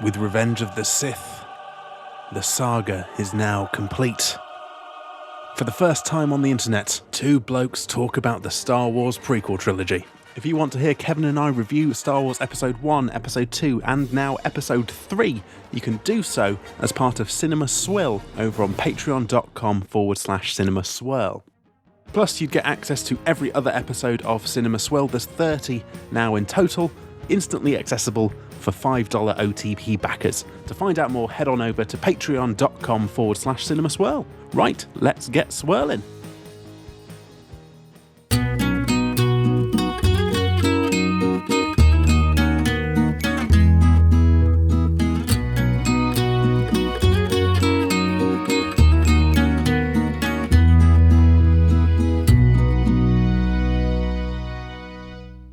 With Revenge of the Sith, the saga is now complete. For the first time on the internet, two blokes talk about the Star Wars prequel trilogy. If you want to hear Kevin and I review Star Wars Episode 1, Episode 2, and now Episode 3, you can do so as part of Cinema Swirl over on patreon.com/Cinema Swirl. Plus, you'd get access to every other episode of Cinema Swirl. There's 30 now in total, instantly accessible for $5 OTP backers. To find out more, head on over to patreon.com/Cinema Swirl. Right, let's get swirling.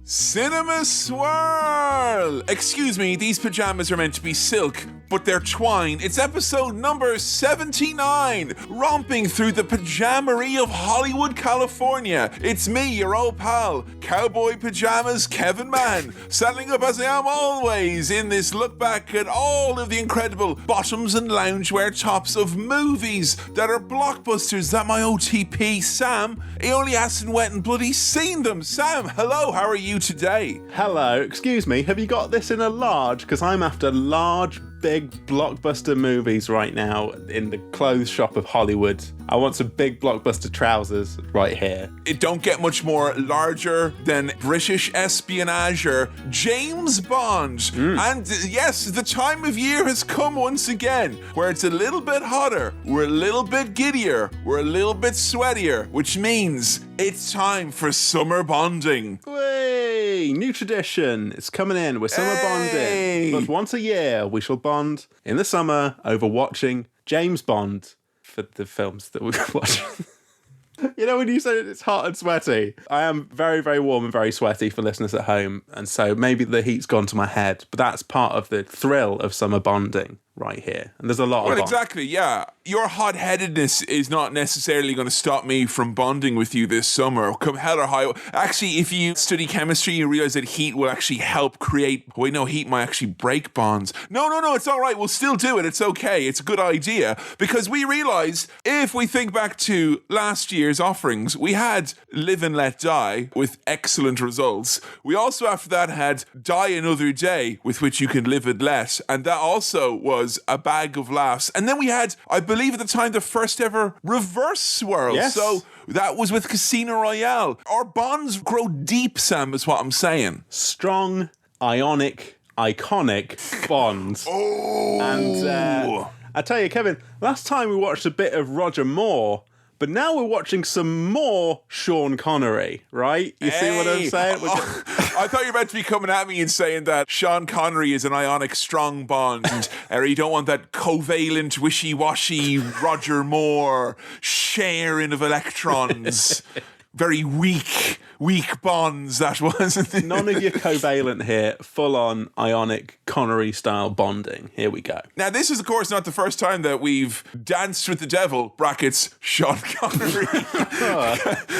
Cinema Swirl! Excuse me, these pajamas are meant to be silk, but they're twine. It's episode number 79, romping through the pajamery of Hollywood, California. It's me, your old pal, Cowboy Pajamas Kevin Mann, saddling up as I am always in this look back at all of the incredible bottoms and loungewear tops of movies that are blockbusters that my OTP, Sam, he only hasn't went and bloody seen them. Sam, hello, how are you today? Hello, excuse me, have you got this in a large? Because I'm after large, big blockbuster movies right now in the clothes shop of Hollywood. I want some big blockbuster trousers right here. It don't get much more larger than British espionager James Bond. And yes, the time of year has come once again where it's a little bit hotter, we're a little bit giddier, we're a little bit sweatier, which means it's time for summer bonding. Way, new tradition. It's coming in. We're summer bonding. But once a year, we shall bond in the summer over watching James Bond for the films that we're watching. You know, when you say it's hot and sweaty, I am very, very warm and very sweaty for listeners at home. And so maybe the heat's gone to my head, but that's part of the thrill of summer bonding right here. And there's a lot of Well, exactly, yeah. Your hot-headedness is not necessarily going to stop me from bonding with you this summer. Come hell or high. Actually, if you study chemistry, you realize that heat will actually help create... Wait, no, heat might actually break bonds. No, it's all right. We'll still do it. It's okay. It's a good idea. Because we realized, if we think back to last year's offerings, we had Live and Let Die with excellent results. We also, after that, had Die Another Day, with which you can live and let. And that also was a bag of laughs. And then we had, I believe at the time, the first ever reverse swirl. Yes. So that was with Casino Royale. Our bonds grow deep, Sam, is what I'm saying. strong, ionic, iconic bonds. Oh. And I tell you, Kevin, last time we watched a bit of Roger Moore, but now we're watching some more Sean Connery, right? You see what I'm saying? I thought you were about to be coming at me and saying that Sean Connery is an ionic strong bond, or you don't want that covalent, wishy-washy Roger Moore sharing of electrons. Very weak bonds, that was. None of your covalent here, full-on ionic Connery-style bonding. Here we go. Now, this is, of course, not the first time that we've danced with the devil, brackets, Sean Connery,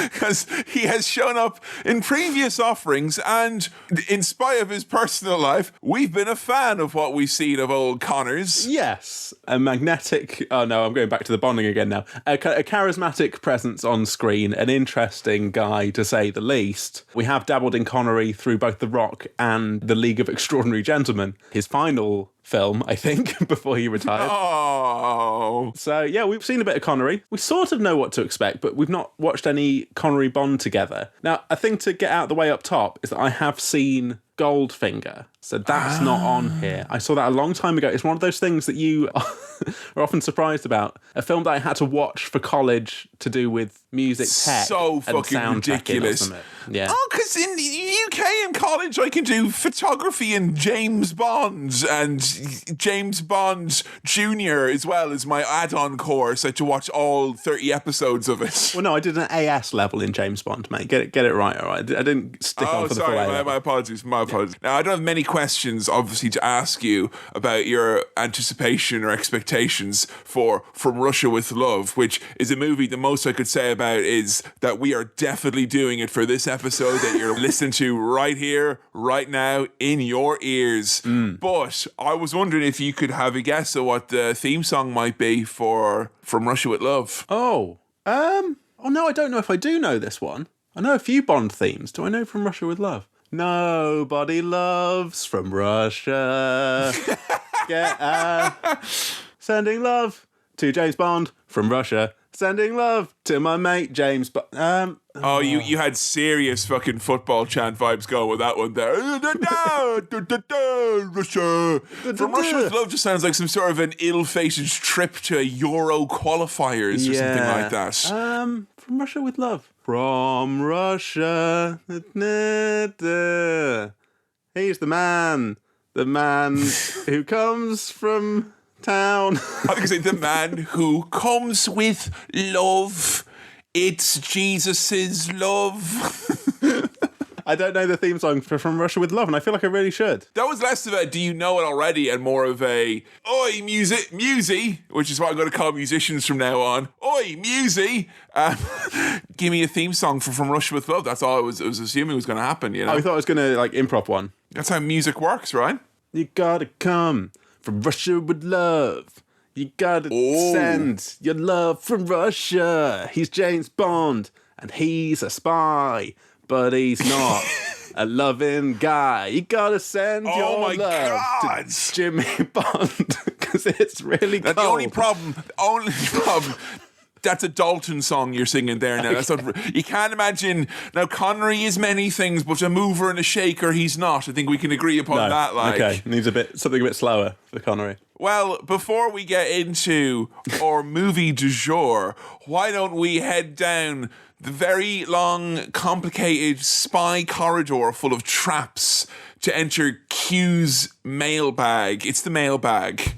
because he has shown up in previous offerings, and in spite of his personal life, we've been a fan of what we've seen of old Connors. Yes, a magnetic... Oh, no, I'm going back to the bonding again now. A charismatic presence on screen, an interesting guy, to say the least. We have dabbled in Connery through both The Rock and The League of Extraordinary Gentlemen, his final film, I think, before he retired. Oh. So, yeah, we've seen a bit of Connery. We sort of know what to expect, but we've not watched any Connery Bond together. Now, a thing to get out of the way up top is that I have seen Goldfinger, so that's not on here. I saw that a long time ago. It's one of those things that you are often surprised about. A film that I had to watch for college to do with music tech. So and fucking ridiculous. Yeah. Oh, because in the UK in college, I can do photography and James Bond and James Bond Jr. as well as my add-on course. I had to watch all 30 episodes of it. Well, no, I did an AS level in James Bond, mate. Get it right, all right? I didn't stick on for the full A level. My apologies. My apologies. Now, I don't have many questions, obviously, to ask you about your anticipation or expectations for From Russia with Love, which is a movie the most I could say about is that we are definitely doing it for this episode that you're listening to right here, right now, in your ears. But I was wondering if you could have a guess at what the theme song might be for From Russia with Love. Oh, no, I don't know if I do know this one. I know a few Bond themes. Do I know From Russia with Love? Nobody loves From Russia. Sending love to James Bond from Russia. Sending love to my mate James Bond. You had serious fucking football chant vibes going with that one there. Russia. From Russia with Love just sounds like some sort of an ill-fated trip to Euro qualifiers or something like that. From Russia with Love. From Russia. He's the man who comes from town. I think it's the man who comes with love. It's Jesus's love. I don't know the theme song for From Russia with Love, and I feel like I really should. That was less of a do you know it already and more of a oi musy, which is what I'm going to call musicians from now on. Oi musy, give me a theme song for From Russia with Love. That's all I was assuming was going to happen. You know, I thought I was going to improv one. That's how music works, right? You gotta come from Russia with love. You gotta send your love from Russia. He's James Bond, and he's a spy. But he's not a loving guy. You gotta send your love to Jimmy Bond because it's really cold. The only problem, that's a Dalton song you're singing there now. That's not, you can't imagine. Now, Connery is many things, but a mover and a shaker, he's not. I think we can agree upon that. Okay, needs something a bit slower for Connery. Well, before we get into our movie du jour, why don't we head down the very long, complicated spy corridor full of traps to enter Q's mailbag. It's the mailbag.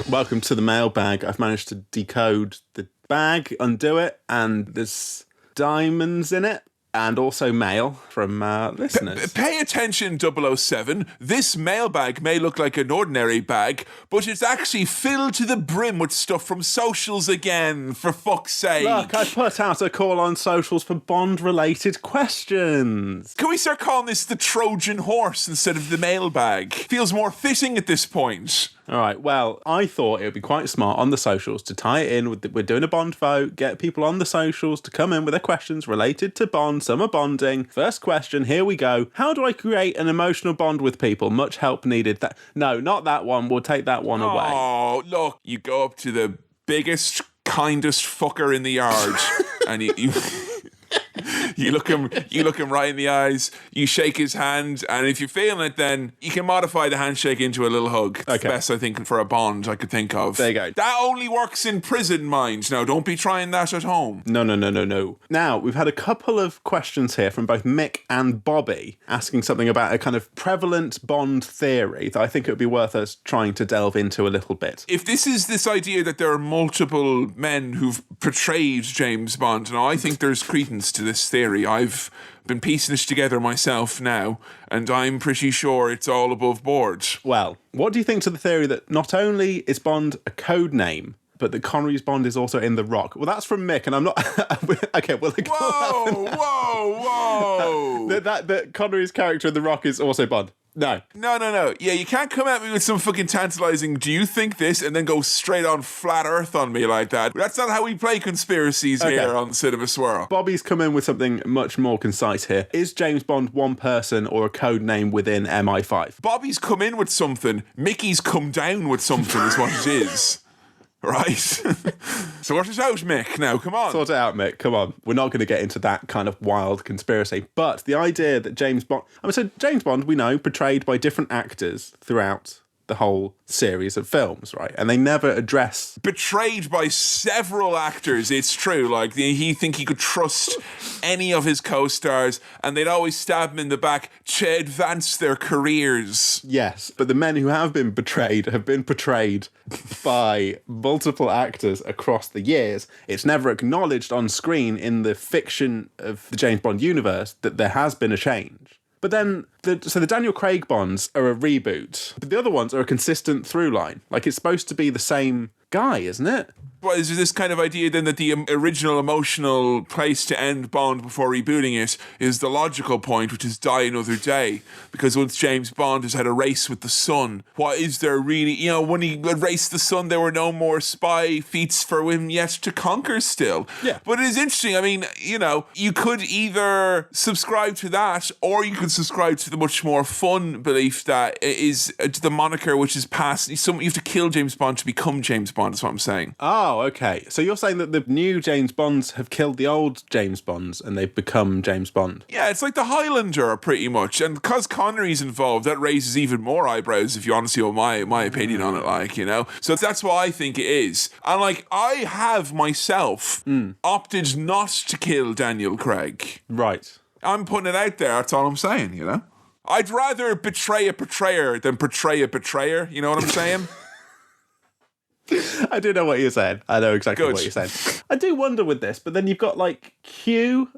Welcome to the mailbag. I've managed to decode the bag, undo it, and there's diamonds in it. And also mail from listeners. Pay attention, 007. This mailbag may look like an ordinary bag, but it's actually filled to the brim with stuff from socials again, for fuck's sake. Look, I put out a call on socials for Bond-related questions. Can we start calling this the Trojan horse instead of the mailbag? Feels more fitting at this point. All right, well, I thought it would be quite smart on the socials to tie it in with we're doing a Bond vote, get people on the socials to come in with their questions related to Bond, summer bonding. First question, here we go. How do I create an emotional bond with people? Much help needed. No, not that one. We'll take that one away. Oh, look, you go up to the biggest, kindest fucker in the yard and you You look him right in the eyes, you shake his hand, and if you're feeling it, then you can modify the handshake into a little hug. It's the best, I think, for a bond I could think of. There you go. That only works in prison, mind. Now, don't be trying that at home. No. Now, we've had a couple of questions here from both Mick and Bobby asking something about a kind of prevalent Bond theory that I think it would be worth us trying to delve into a little bit. If this is this idea that there are multiple men who've portrayed James Bond, now I think there's credence to this theory. I've been piecing this together myself now, and I'm pretty sure it's all above board. Well, what do you think to the theory that not only is Bond a code name, but that Connery's Bond is also in The Rock? Well, that's from Mick, and I'm not... okay, well... Whoa! that Connery's character in The Rock is also Bond. No. Yeah, you can't come at me with some fucking tantalizing, do you think this, and then go straight on flat earth on me like that. That's not how we play conspiracies here on Cinema Swirl. Bobby's come in with something much more concise here. Is James Bond one person or a code name within MI5? Bobby's come in with something. Mickey's come down with something is what it is. Right? Sort it out, Mick. Now, come on. Sort it out, Mick. Come on. We're not going to get into that kind of wild conspiracy. But the idea that James Bond... so James Bond, we know, portrayed by different actors throughout the whole series of films, right? And they never address... Betrayed by several actors, it's true. Like, he think he could trust any of his co-stars, and they'd always stab him in the back to advance their careers. Yes, but the men who have been betrayed have been portrayed by multiple actors across the years. It's never acknowledged on screen in the fiction of the James Bond universe that there has been a change. But then, the Daniel Craig Bonds are a reboot, but the other ones are a consistent through line. Like, it's supposed to be the same guy, isn't it? Well, is there this kind of idea then that the original emotional place to end Bond before rebooting it is the logical point, which is Die Another Day? Because once James Bond has had a race with the sun, what is there really? You know, when he raced the sun, there were no more spy feats for him yet to conquer still. Yeah. But it is interesting. I mean, you know, you could either subscribe to that or you could subscribe to the much more fun belief that it is the moniker which is past. You have to kill James Bond to become James Bond, is what I'm saying. Oh, okay. So you're saying that the new James Bonds have killed the old James Bonds and they've become James Bond? Yeah, it's like the Highlander, pretty much. And because Connery's involved, that raises even more eyebrows, if you honestly want my opinion on it, like, you know? So that's what I think it is. And, like, I have myself opted not to kill Daniel Craig. Right. I'm putting it out there, that's all I'm saying, you know? I'd rather betray a betrayer than portray a betrayer, you know what I'm saying? I do know what you're saying. I know exactly Good. what you're saying. I do wonder with this, but then you've got like Q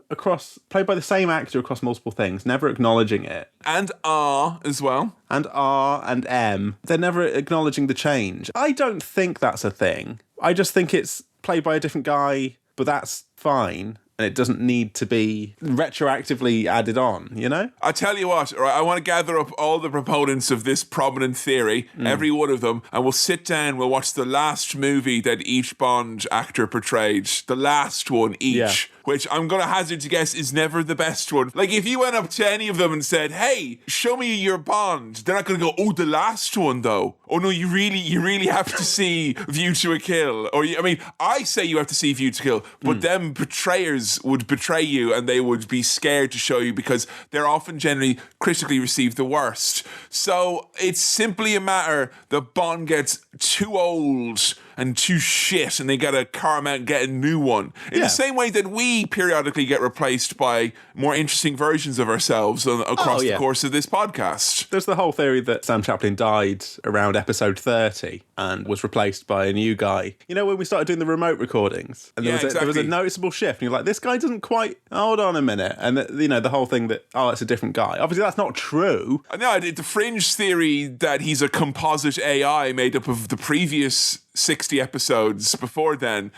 played by the same actor across multiple things, never acknowledging it. And R as well. And R and M, they're never acknowledging the change. I don't think that's a thing. I just think it's played by a different guy, but that's fine. And it doesn't need to be retroactively added on, you know? I tell you what, right, I want to gather up all the proponents of this prominent theory, every one of them, and we'll sit down, we'll watch the last movie that each Bond actor portrayed. The last one each. Yeah. Which I'm going to hazard to guess is never the best one. Like, if you went up to any of them and said, hey, show me your Bond, they're not going to go, oh, the last one, though. Oh, no, you really have to see View to a Kill. Or, I mean, I say you have to see View to Kill, but them betrayers would betray you and they would be scared to show you because they're often generally critically received the worst. So it's simply a matter that Bond gets too old and too shit and they gotta carve him out and get a new one. In the same way that we periodically get replaced by more interesting versions of ourselves across the course of this podcast. There's the whole theory that Sam Chaplin died around episode 30 and was replaced by a new guy. You know, when we started doing the remote recordings and there was a noticeable shift and you're like, this guy doesn't quite, hold on a minute. And, you know, the whole thing that, it's a different guy. Obviously, that's not true. No, the fringe theory that he's a composite AI made up of the previous 60 episodes before then.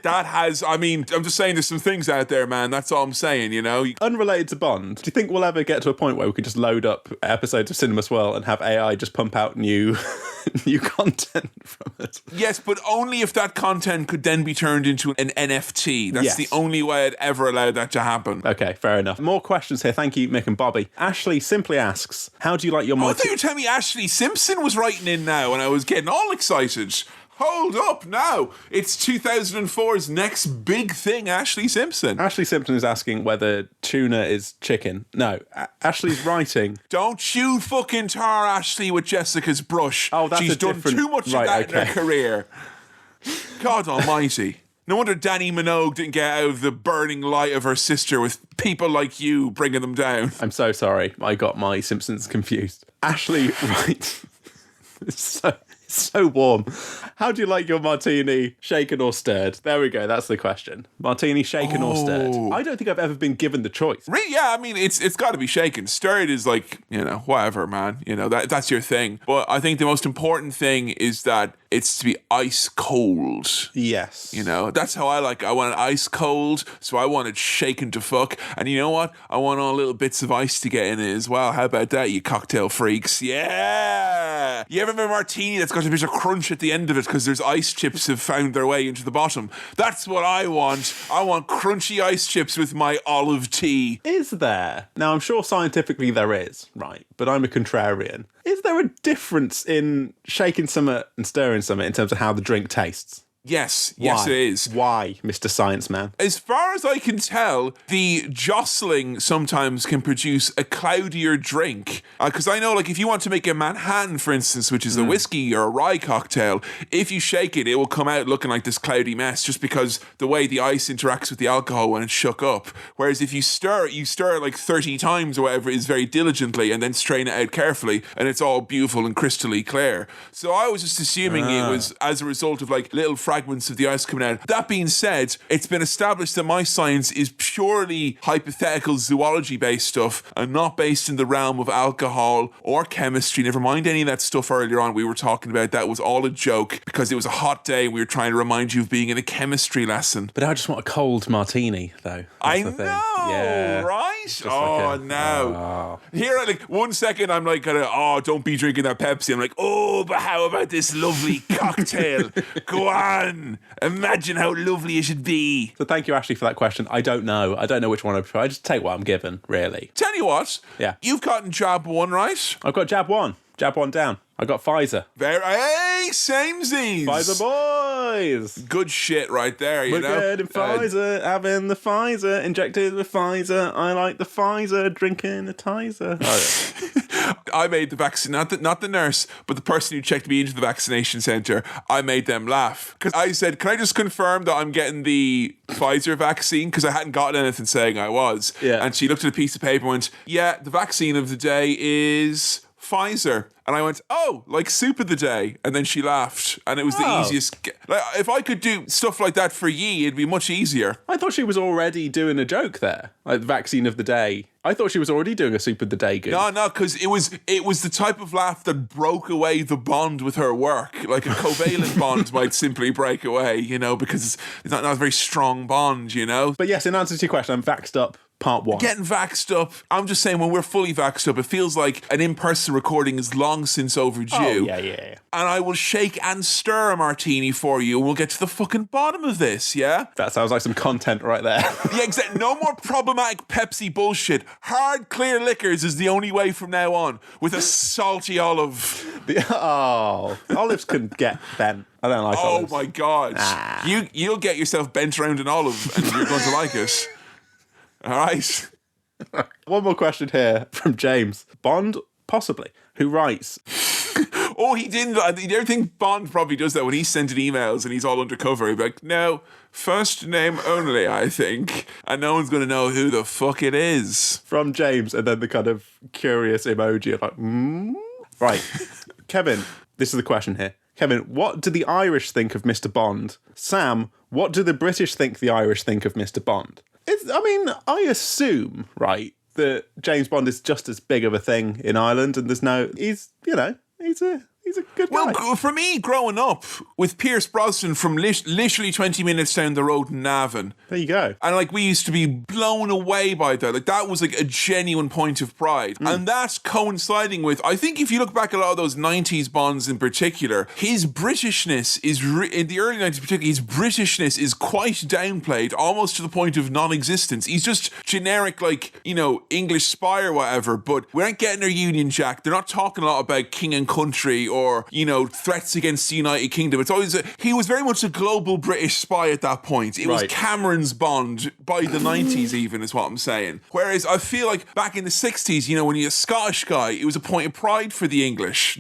That has, I mean, I'm just saying there's some things out there, man. That's all I'm saying, you know? Unrelated to Bond, do you think we'll ever get to a point where we could just load up episodes of Cinema Swirl and have AI just pump out new content from it? Yes, but only if that content could then be turned into an NFT. That's the only way I'd ever allow that to happen. Okay, fair enough. More questions here. Thank you, Mick and Bobby. Ashley simply asks, how do you like your I thought you were telling me Ashley Simpson was writing in now and I was getting all excited. Hold up now. It's 2004's next big thing, Ashley Simpson. Ashley Simpson is asking whether tuna is chicken. No, Ashley's writing. Don't you fucking tar Ashley with Jessica's brush. Oh, that's She's done too much of that in her career. God almighty. No wonder Danny Minogue didn't get out of the burning light of her sister with people like you bringing them down. I'm so sorry. I got my Simpsons confused. Ashley writes. So warm. How do you like your martini, shaken or stirred? There we go. That's the question. Martini, shaken or stirred? I don't think I've ever been given the choice. Really? Yeah, I mean, it's got to be shaken. Stirred is like, you know, whatever, man. You know, that's your thing. But I think the most important thing is that it's to be ice cold. Yes. You know, that's how I like it. I want it ice cold, so I want it shaken to fuck. And you know what? I want all little bits of ice to get in it as well. How about that, you cocktail freaks? Yeah! You ever have a martini that's got a bit of crunch at the end of it because there's ice chips have found their way into the bottom? That's what I want. I want crunchy ice chips with my olive tea. Is there? Now, I'm sure scientifically there is, right? But I'm a contrarian. Is there a difference in shaking something and stirring something in terms of how the drink tastes? Yes, yes it is. Why, Mr. Science Man? As far as I can tell, the jostling sometimes can produce a cloudier drink. Because I know, like, if you want to make a Manhattan, for instance, which is a whiskey or a rye cocktail, if you shake it, it will come out looking like this cloudy mess just because the way the ice interacts with the alcohol when it's shook up. Whereas if you stir it like 30 times or whatever, is very diligently, and then strain it out carefully, and it's all beautiful and crystally clear. So I was just assuming it was as a result of, like, little fragments of the ice coming out. That being said, it's been established that my science is purely hypothetical zoology-based stuff and not based in the realm of alcohol or chemistry. Never mind any of that stuff earlier on we were talking about. That was all a joke because it was a hot day and we were trying to remind you of being in a chemistry lesson. But I just want a cold martini, though. I know, right? Oh, no. Here, like, 1 second, I'm like, don't be drinking that Pepsi. I'm like, but how about this lovely cocktail? Go on. Imagine how lovely it should be. So thank you, Ashley, for that question. I don't know. I don't know which one I prefer. I just take what I'm given, really. Tell you what. Yeah. You've gotten jab 1, right? I've got jab 1. Jab 1 down. I got Pfizer. Hey, samesies. Pfizer boys. Good shit right there, you know. We're getting Pfizer, having the Pfizer, injected with Pfizer. I like the Pfizer, drinking a Tizer. I made the vaccine, not the nurse, but the person who checked me into the vaccination centre. I made them laugh because I said, "Can I just confirm that I'm getting the Pfizer vaccine?" Because I hadn't gotten anything saying I was. Yeah. And she looked at a piece of paper and went, "Yeah, the vaccine of the day is Pfizer." And I went, "Oh, like soup of the day." And then she laughed. And it was the easiest. Like, if I could do stuff like that for ye, it'd be much easier. I thought she was already doing a joke there. Like the vaccine of the day. I thought she was already doing a soup of the day good. No, because it was the type of laugh that broke away the bond with her work. Like a covalent bond might simply break away, you know, because it's not a very strong bond, you know. But yes, in answer to your question, I'm vaxxed up. Part 1. Getting vaxxed up. I'm just saying, when we're fully vaxxed up, it feels like an in-person recording is long since overdue. Oh, yeah. And I will shake and stir a martini for you. We'll get to the fucking bottom of this, yeah? That sounds like some content right there. Yeah, exactly. No more problematic Pepsi bullshit. Hard, clear liquors is the only way from now on, with a salty olive. Olives can get bent. I don't like olives. Oh, my God. You'll get yourself bent around an olive, and you're going to like it. All right. One more question here from James. Bond, possibly, who writes... He didn't. I don't think Bond probably does that when he's sending emails and he's all undercover. He'd be like, "No, first name only, I think." And no one's going to know who the fuck it is. From James, and then the kind of curious emoji of like, Right. Kevin, this is the question here. Kevin, what do the Irish think of Mr. Bond? Sam, what do the British think the Irish think of Mr. Bond? I assume, right, that James Bond is just as big of a thing in Ireland, and he's a good guy. Well, for me, growing up with Pierce Brosnan from literally 20 minutes down the road in Navan. There you go. And like, we used to be blown away by that. Like, that was like a genuine point of pride. And that's coinciding with, I think if you look back at a lot of those 90s Bonds in particular, his Britishness is, in the early 90s particularly, his Britishness is quite downplayed, almost to the point of non-existence. He's just generic, like, you know, English spy or whatever, but we aren't getting our Union Jack. They're not talking a lot about king and country or, you know, threats against the United Kingdom. It's always he was very much a global British spy at that point. It was Cameron's Bond by the 90s even, is what I'm saying. Whereas I feel like back in the 60s, you know, when you're a Scottish guy, it was a point of pride for the English.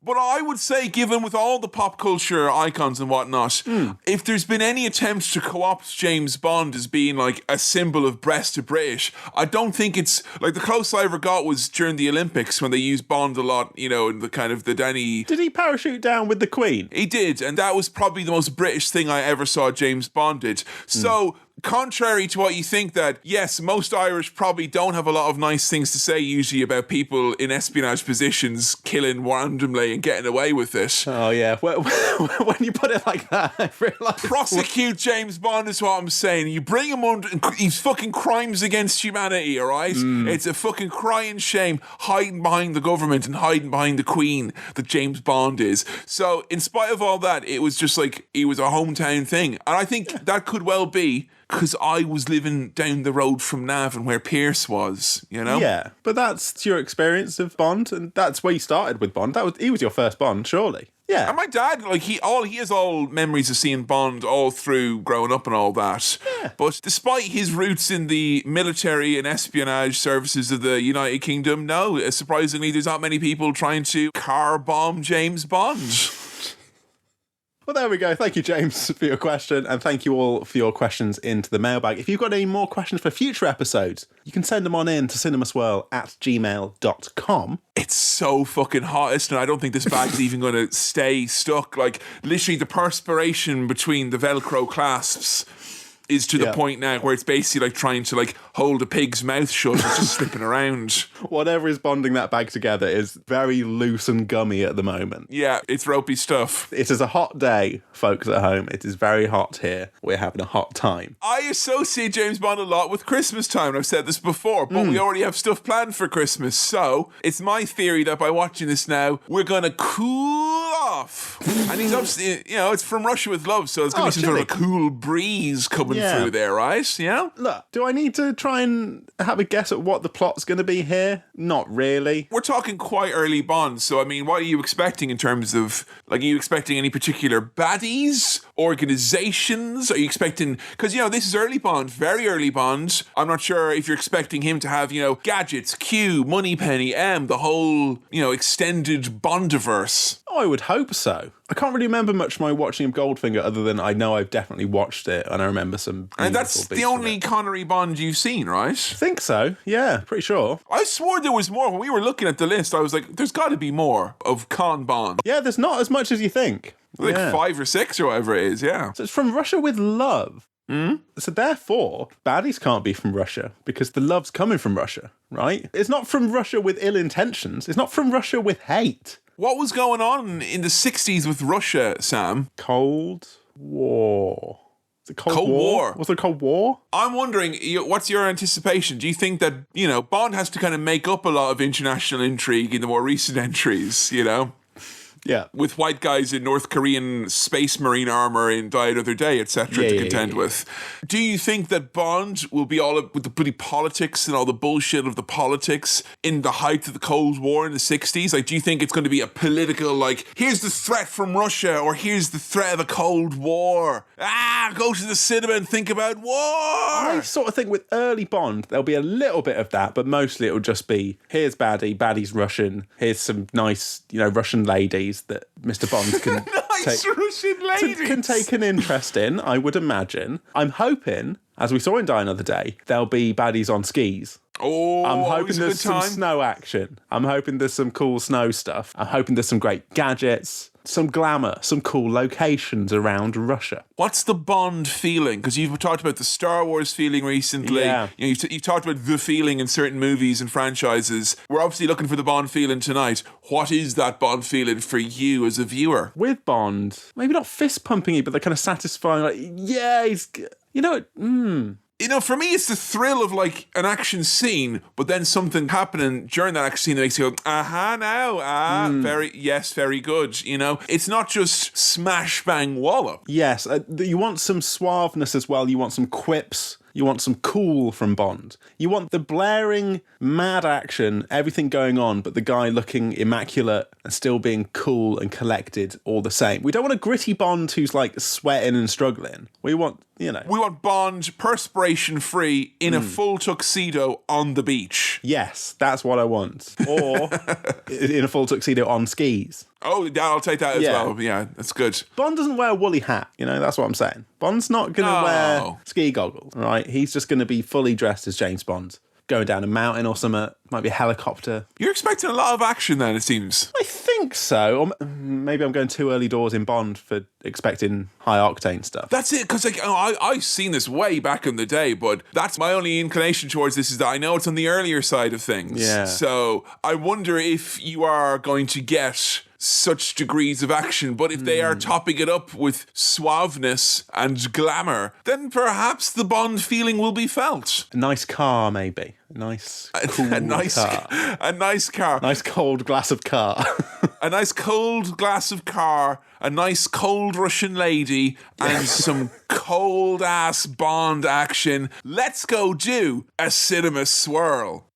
But I would say, given with all the pop culture icons and whatnot, if there's been any attempt to co-opt James Bond as being like a symbol of Brest to British, I don't think it's like the closest I ever got was during the Olympics when they used Bond a lot, you know, in the kind of the Danny. Did he parachute down with the Queen? He did, and that was probably the most British thing I ever saw James Bond did. So, contrary to what you think, that yes, most Irish probably don't have a lot of nice things to say usually about people in espionage positions killing randomly and getting away with it. Oh yeah, when you put it like that, I realise. Prosecute James Bond is what I'm saying. You bring him under these fucking crimes against humanity, all right? It's a fucking crying shame hiding behind the government and hiding behind the Queen that James Bond is. So in spite of all that, it was just like, it was a hometown thing. And I think that could well be because I was living down the road from Navan where Pierce was, you know? Yeah, but that's your experience of Bond, and that's where you started with Bond. He was your first Bond, surely. Yeah. And my dad, like, he has all memories of seeing Bond all through growing up and all that. Yeah. But despite his roots in the military and espionage services of the United Kingdom, no, surprisingly, there's not many people trying to car bomb James Bond. Well, there we go. Thank you, James, for your question. And thank you all for your questions into the mailbag. If you've got any more questions for future episodes, you can send them on in to cinemaswirl@gmail.com. It's so fucking hot, isn't it? I don't think this bag's even going to stay stuck. Like, literally, the perspiration between the Velcro clasps is to the point now where it's basically like trying to like hold a pig's mouth shut. It's just slipping around. Whatever is bonding that bag together is very loose and gummy at the moment. Yeah, it's ropey stuff. It is a hot day, folks at home. It is very hot here. We're having a hot time. I associate James Bond a lot with Christmas time. I've said this before, but we already have stuff planned for Christmas. So it's my theory that by watching this now, we're going to cool off. And he's obviously, you know, it's From Russia with Love, so there's going to be some sort of a cool breeze coming through there, right? Yeah? Look, do I need to try and have a guess at what the plot's going to be here? Not really. We're talking quite early Bond, so I mean, what are you expecting in terms of, like, are you expecting any particular baddies, organizations? Are you expecting, because, you know, this is early Bond, very early Bond. I'm not sure if you're expecting him to have, you know, gadgets, Q, Moneypenny, M, the whole, you know, extended Bondiverse. Oh, I would hope so. I can't really remember much of my watching of Goldfinger other than I know I've definitely watched it and I remember some. And that's the only Connery Bond you've seen, right? I think so. Yeah, pretty sure. I swore there was more. When we were looking at the list, I was like, there's got to be more of Con Bond. Yeah, there's not as much as you think. Like 5 or 6 or whatever it is, yeah. So it's From Russia with Love. So therefore, baddies can't be from Russia because the love's coming from Russia, right? It's not from Russia with ill intentions. It's not from Russia with hate. What was going on in the 60s with Russia, Sam? Cold War. Is it Cold War. Was it Cold War? I'm wondering, what's your anticipation? Do you think that, you know, Bond has to kind of make up a lot of international intrigue in the more recent entries, you know? Yeah. With white guys in North Korean space marine armor in Die Another Day, etc. to contend with. Do you think that Bond will be all up with the bloody politics and all the bullshit of the politics in the height of the Cold War in the 60s? Like, do you think it's going to be a political, like, here's the threat from Russia or here's the threat of the Cold War? Go to the cinema and think about war! I sort of think with early Bond, there'll be a little bit of that, but mostly it'll just be, here's baddie, baddie's Russian, here's some nice, you know, Russian ladies that Mr. Bond can can take an interest in, I would imagine. I'm hoping, as we saw in Die Another Day, there'll be baddies on skis. Oh, I'm hoping there's some snow action. I'm hoping there's some cool snow stuff. I'm hoping there's some great gadgets, some glamour, some cool locations around Russia. What's the Bond feeling? Because you've talked about the Star Wars feeling recently. Yeah. You know, you've talked about the feeling in certain movies and franchises. We're obviously looking for the Bond feeling tonight. What is that Bond feeling for you as a viewer? With Bond, maybe not fist pumping it, but they're kind of satisfying. Like, yeah, he's, you know, You know, for me, it's the thrill of like an action scene, but then something happening during that action scene that makes you go, very good. You know, it's not just smash bang wallop. Yes, you want some suaveness as well. You want some quips. You want some cool from Bond. You want the blaring, mad action, everything going on, but the guy looking immaculate and still being cool and collected all the same. We don't want a gritty Bond who's like sweating and struggling. We want, you know. We want Bond perspiration free in a full tuxedo on the beach. Yes, that's what I want. Or in a full tuxedo on skis. Oh, yeah, I'll take that as well. Yeah, that's good. Bond doesn't wear a woolly hat, you know, that's what I'm saying. Bond's not going to wear ski goggles, right? He's just going to be fully dressed as James Bond, going down a mountain or something. Might be a helicopter. You're expecting a lot of action then, it seems. I think so. Or maybe I'm going too early doors in Bond for expecting high octane stuff. That's it, because like, I've seen this way back in the day, but that's my only inclination towards this is that I know it's on the earlier side of things. Yeah. So I wonder if you are going to get such degrees of action, but if they are topping it up with suaveness and glamour, then perhaps the Bond feeling will be felt. A nice car, maybe. A nice, cool car. A nice car. Nice cold glass of car. A nice cold glass of car, a nice cold Russian lady, and some cold-ass Bond action. Let's go do a cinema swirl.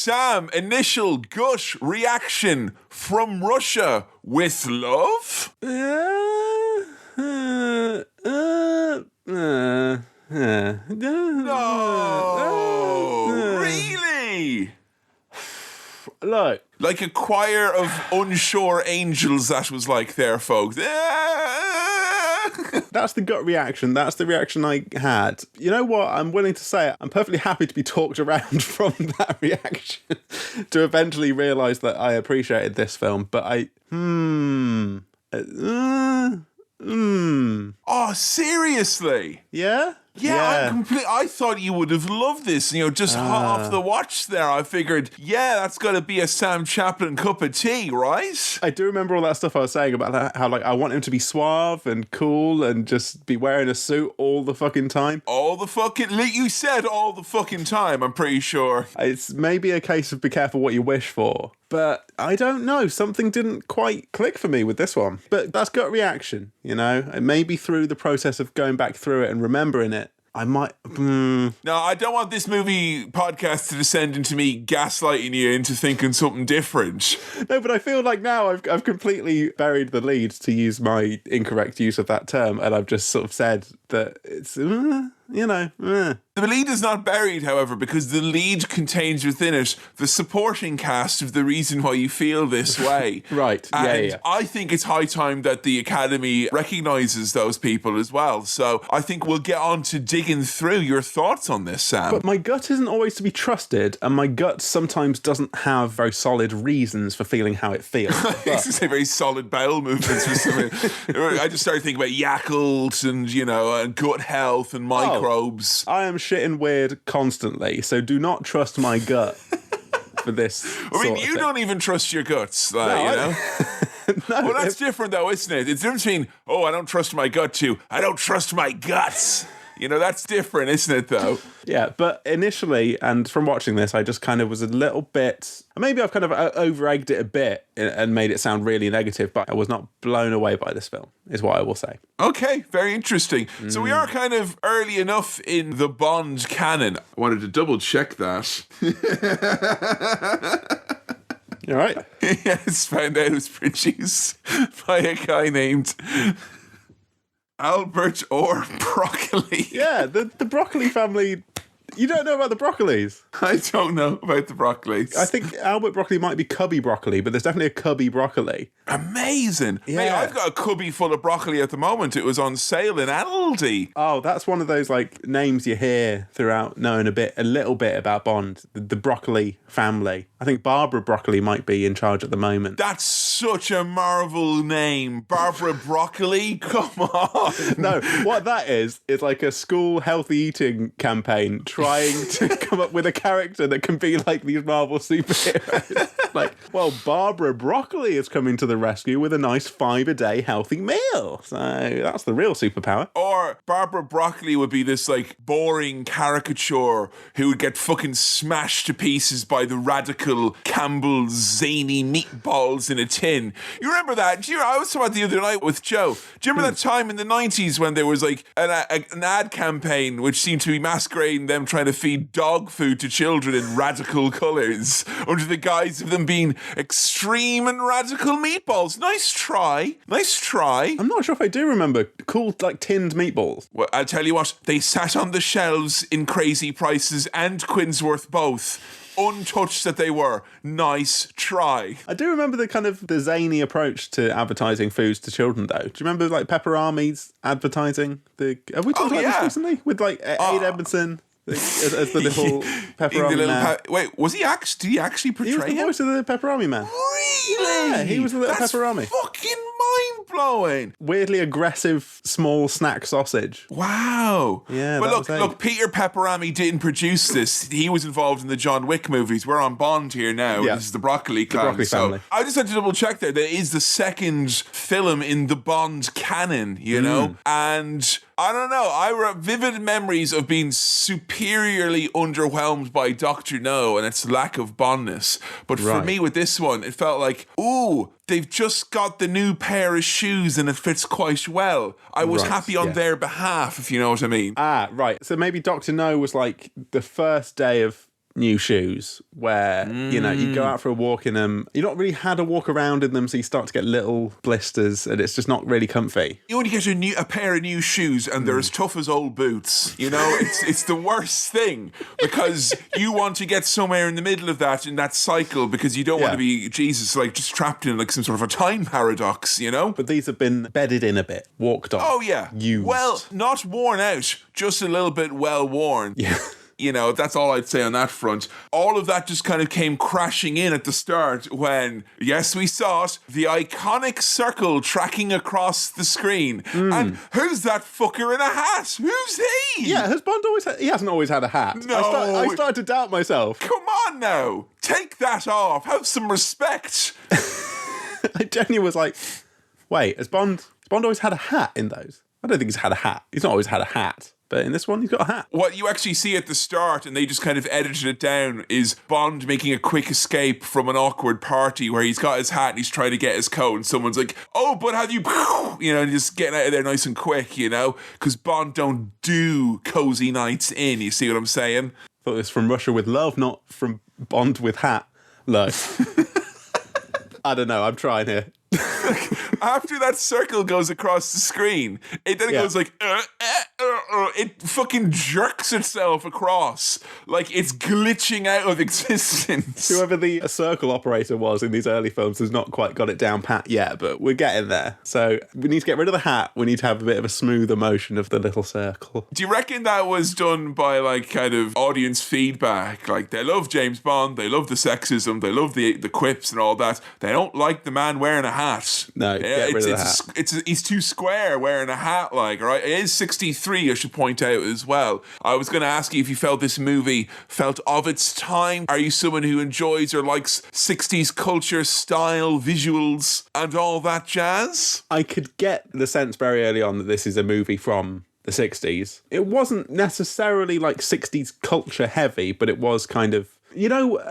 Sam, initial gut reaction from Russia with love? No, really? Look, Like a choir of unsure angels that was like there, folks. that's the gut reaction. That's the reaction I had. You know what? I'm willing to say it. I'm perfectly happy to be talked around from that reaction to eventually realise that I appreciated this film. But Oh, seriously? yeah? Yeah, I thought you would have loved this. Just hot off the watch there. I figured, yeah, that's got to be a Sam Chaplin cup of tea, right? I do remember all that stuff I was saying about how like I want him to be suave and cool and just be wearing a suit all the fucking time. You said all the fucking time, I'm pretty sure. It's maybe a case of be careful what you wish for. But I don't know. Something didn't quite click for me with this one. But that's gut reaction, And maybe through the process of going back through it and remembering it, I might... No, I don't want this movie podcast to descend into me gaslighting you into thinking something different. No, but I feel like now I've completely buried the lead, to use my incorrect use of that term, and I've just sort of said that it's... The lead is not buried, however, because the lead contains within it the supporting cast of the reason why you feel this way. Right, and I think it's high time that the Academy recognises those people as well. So I think we'll get on to digging through your thoughts on this, Sam. But my gut isn't always to be trusted, and my gut sometimes doesn't have very solid reasons for feeling how it feels. I used to say very solid bowel movements or something. I just started thinking about Yakult and gut health and microbes. I am shitting weird constantly, so do not trust my gut for this. You don't even trust your guts, No, No, well, that's different, though, isn't it? It's different between, I don't trust my gut, to, I don't trust my guts. That's different, isn't it, though? Yeah, but initially, and from watching this, I just kind of was a little bit... Maybe I've kind of over-egged it a bit and made it sound really negative, but I was not blown away by this film, is what I will say. Okay, very interesting. So we are kind of early enough in the Bond canon. I wanted to double-check that. You all right? Yes, found out it was produced by a guy named... Albert or Broccoli. Yeah, the Broccoli family... You don't know about the Broccolis? I don't know about the Broccolis. I think Albert Broccoli might be Cubby Broccoli, but there's definitely a Cubby Broccoli. Amazing. Yeah. Mate, I've got a cubby full of broccoli at the moment. It was on sale in Aldi. Oh, that's one of those like names you hear throughout knowing a little bit about Bond. The Broccoli family. I think Barbara Broccoli might be in charge at the moment. That's such a Marvel name. Barbara Broccoli? Come on. No, what that is like a school healthy eating campaign trying to come up with a character that can be like these Marvel superheroes. Like, well, Barbara Broccoli is coming to the rescue with a nice 5-a-day healthy meal. So that's the real superpower. Or Barbara Broccoli would be this like boring caricature who would get fucking smashed to pieces by the radical Campbell's zany meatballs in a tin. You remember that? I was talking about the other night with Joe. Do you remember that time in the 90s when there was like an ad campaign which seemed to be masquerading them trying to feed dog food to children in radical colours under the guise of them being extreme and radical meatballs? Nice try. Nice try. I'm not sure if I do remember cool like tinned meatballs. Well, I'll tell you what, they sat on the shelves in Crazy Prices and Quinsworth both. Untouched that they were. Nice try. I do remember the zany approach to advertising foods to children, though. Do you remember like Pepper Army's advertising? Have we talked about this recently with like Aid Edmondson as the little Pepper Army man? Wait, was he actually? Did he actually portray He was the him? voice of the Pepper Army man. Really? Yeah, he was the little Pepper Army. Fucking mind blowing. Weirdly aggressive small snack sausage. Wow. Yeah, but look, Peter Pepperami didn't produce this. He was involved in the John Wick movies. We're on Bond here now. Yeah. This is the Broccoli Clan. Broccoli family. I just had to double check there. That is the second film in the Bond canon, and I don't know. I have vivid memories of being superiorly underwhelmed by Dr. No and its lack of Bondness. But for me with this one, it felt like, ooh, they've just got the new pair of shoes and it fits quite well. I was happy on their behalf, if you know what I mean. Ah, right. So maybe Dr. No was like the first day of new shoes where, you go out for a walk in them. You've not really had a walk around in them, so you start to get little blisters and it's just not really comfy. You only get a pair of new shoes and they're as tough as old boots. It's the worst thing because you want to get somewhere in the middle of that, in that cycle, because you don't want to be, Jesus, like just trapped in like some sort of a time paradox, But these have been bedded in a bit, walked on. Oh, yeah. Used. Well, not worn out, just a little bit well worn. Yeah. That's all I'd say on that front. All of that just kind of came crashing in at the start when, yes, we saw it, the iconic circle tracking across the screen. And who's that fucker in a hat? Who's he? Yeah, has Bond he hasn't always had a hat. No. I started to doubt myself. Come on now. Take that off. Have some respect. I genuinely was like, wait, has Bond always had a hat in those? I don't think he's had a hat. He's not always had a hat. But in this one, he's got a hat. What you actually see at the start, and they just kind of edited it down, is Bond making a quick escape from an awkward party where he's got his hat and he's trying to get his coat, and someone's like, "Oh, but have you," and just getting out of there nice and quick, because Bond don't do cozy nights in. You see what I'm saying? Thought this from Russia with Love, not from Bond with hat. Look, I don't know. I'm trying here. After that circle goes across the screen, it then goes like, it fucking jerks itself across. Like it's glitching out of existence. Whoever the circle operator was in these early films has not quite got it down pat yet, but we're getting there. So we need to get rid of the hat. We need to have a bit of a smoother motion of the little circle. Do you reckon that was done by like kind of audience feedback? Like they love James Bond, they love the sexism, they love the quips and all that. They don't like the man wearing a hat. No, get rid of the hat. He's too square wearing a hat, like, right? It is 63, I should point out as well. I was going to ask you if you felt this movie felt of its time. Are you someone who enjoys or likes 60s culture, style, visuals, and all that jazz? I could get the sense very early on that this is a movie from the 60s. It wasn't necessarily like 60s culture heavy, but it was kind of,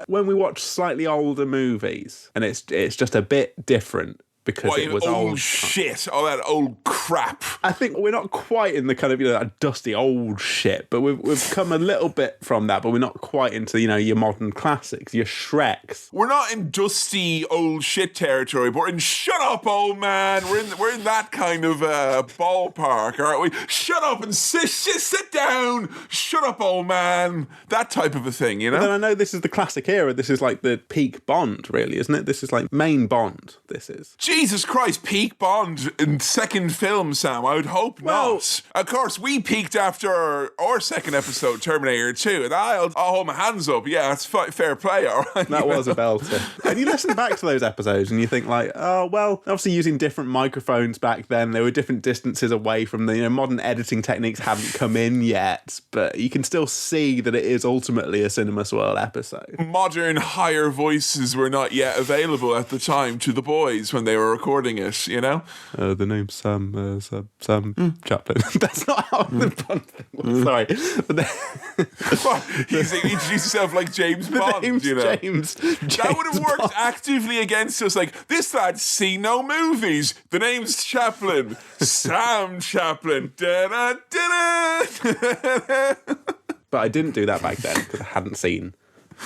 when we watch slightly older movies and it's just a bit different. Because it was old shit, all that old crap. I think we're not quite in the kind of, that dusty old shit, but we've come a little bit from that, but we're not quite into, your modern classics, your Shreks. We're not in dusty old shit territory, but we're in shut up, old man. We're in that kind of ballpark, aren't we? Shut up and sit down. Shut up, old man. That type of a thing, But then I know this is the classic era. This is like the peak Bond, really, isn't it? This is like main Bond, this is. Jesus Christ, peak Bond in second film, Sam. I would hope not. Of course, we peaked after our second episode, Terminator 2, and I'll hold my hands up. Yeah, that's fair play, all right? That was a belter. And you listen back to those episodes and you think like, oh, well, obviously using different microphones back then, there were different distances away from the, modern editing techniques hadn't come in yet, but you can still see that it is ultimately a Cinema Swirl episode. Modern higher voices were not yet available at the time to the boys when they were recording it, The name's Sam Chaplin. That's not how the Bond thing was. Sorry. What? He's introduced himself like James Bond, James. That would have worked actively against us. Like, this lad's seen no movies. The name's Chaplin. Sam Chaplin. Da-da-da-da. But I didn't do that back then because I hadn't seen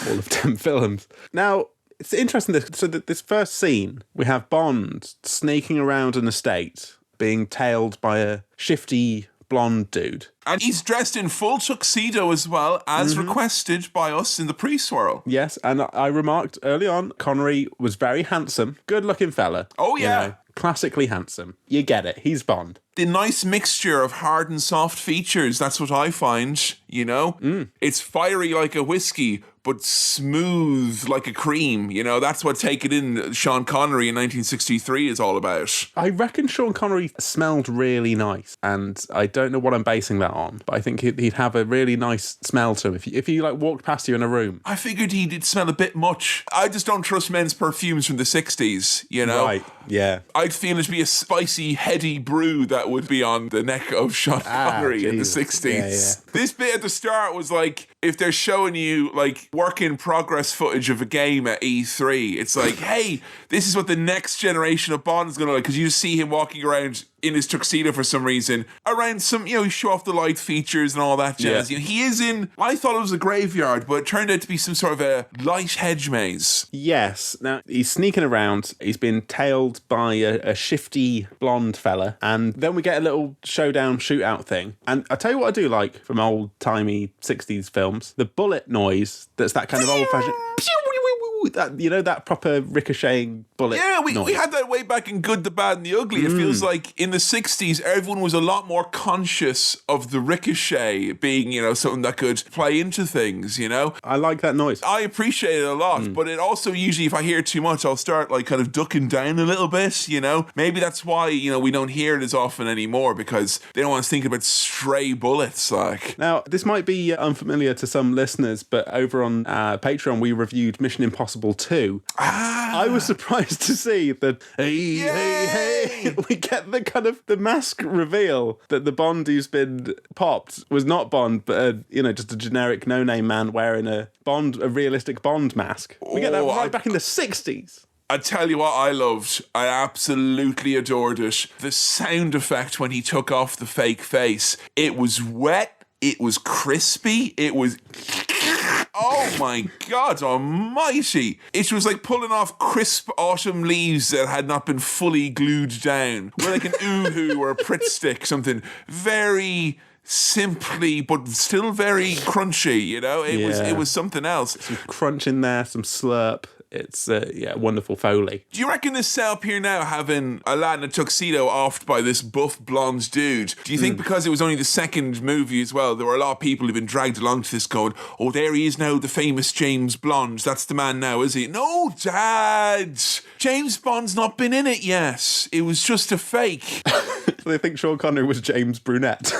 all of 10 films. Now, it's interesting. So this first scene, we have Bond sneaking around an estate, being tailed by a shifty blonde dude. And he's dressed in full tuxedo as well, as requested by us in the pre-swirl. Yes, and I remarked early on, Connery was very handsome, good-looking fella. Oh, yeah. Classically handsome. You get it. He's Bond. The nice mixture of hard and soft features, that's what I find, It's fiery like a whiskey, but smooth like a cream. That's what Take It In, Sean Connery in 1963 is all about. I reckon Sean Connery smelled really nice, and I don't know what I'm basing that on, but I think he'd have a really nice smell to him if he like walked past you in a room. I figured he did smell a bit much. I just don't trust men's perfumes from the 60s, Right, yeah. I'd feel it'd be a spicy, heady brew that would be on the neck of Sean Connery in the 60s. Yeah. This bit at the start was like, if they're showing you, like, work in progress footage of a game at E3. It's like, hey, this is what the next generation of Bond is going to look, because you see him walking around in his tuxedo for some reason around some, you show off the light features and all that jazz. Yeah. He is in, I thought it was a graveyard, but it turned out to be some sort of a light hedge maze. Yes. Now, he's sneaking around. He's been tailed by a shifty blonde fella. And then we get a little showdown shootout thing. And I tell you what I do like from old-timey 60s films. The bullet noise that's that kind of old-fashioned... That, that proper ricocheting bullet. Yeah, we noise. had that way back in Good, the Bad, and the Ugly. It feels like in the 60s, everyone was a lot more conscious of the ricochet being, something that could play into things, I like that noise. I appreciate it a lot, but it also usually, if I hear too much, I'll start kind of ducking down a little bit, Maybe that's why, we don't hear it as often anymore, because they don't want us thinking about stray bullets, like. Now, this might be unfamiliar to some listeners, but over on Patreon, we reviewed Mission Impossible 2. I was surprised to see that, hey, we get the kind of the mask reveal that the Bond who's been popped was not Bond, but just a generic no-name man wearing a realistic Bond mask. We get that right back in the 60s. I tell you what I loved. I absolutely adored it. The sound effect when he took off the fake face. It was wet. It was crispy. It was... Oh my God almighty. It was like pulling off crisp autumn leaves that had not been fully glued down. Or like an ooh-hoo or a Pritt stick, something very simply but still very crunchy, It was something else. Some crunch in there, some slurp. It's, wonderful Foley. Do you reckon this setup here now, having a lad in a tuxedo offed by this buff blonde dude, do you think because it was only the second movie as well, there were a lot of people who've been dragged along to this going, oh, there he is now, the famous James Bond. That's the man now, is he? No, Dad! James Bond's not been in it yet. It was just a fake. They think Sean Connery was James Brunette.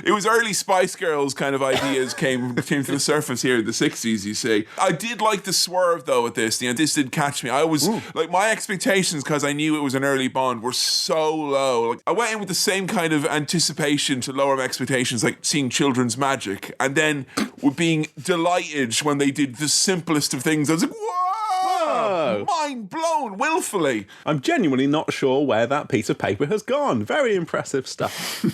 It was early Spice Girls kind of ideas came to the surface here in the 60s, you see. I did like the swerve, though, at this. This did catch me. I was, my expectations, because I knew it was an early Bond, were so low. I went in with the same kind of anticipation to lower my expectations, like seeing Children's Magic, and then with being delighted when they did the simplest of things. I was like, whoa! Mind blown, willfully. I'm genuinely not sure where that piece of paper has gone. Very impressive stuff.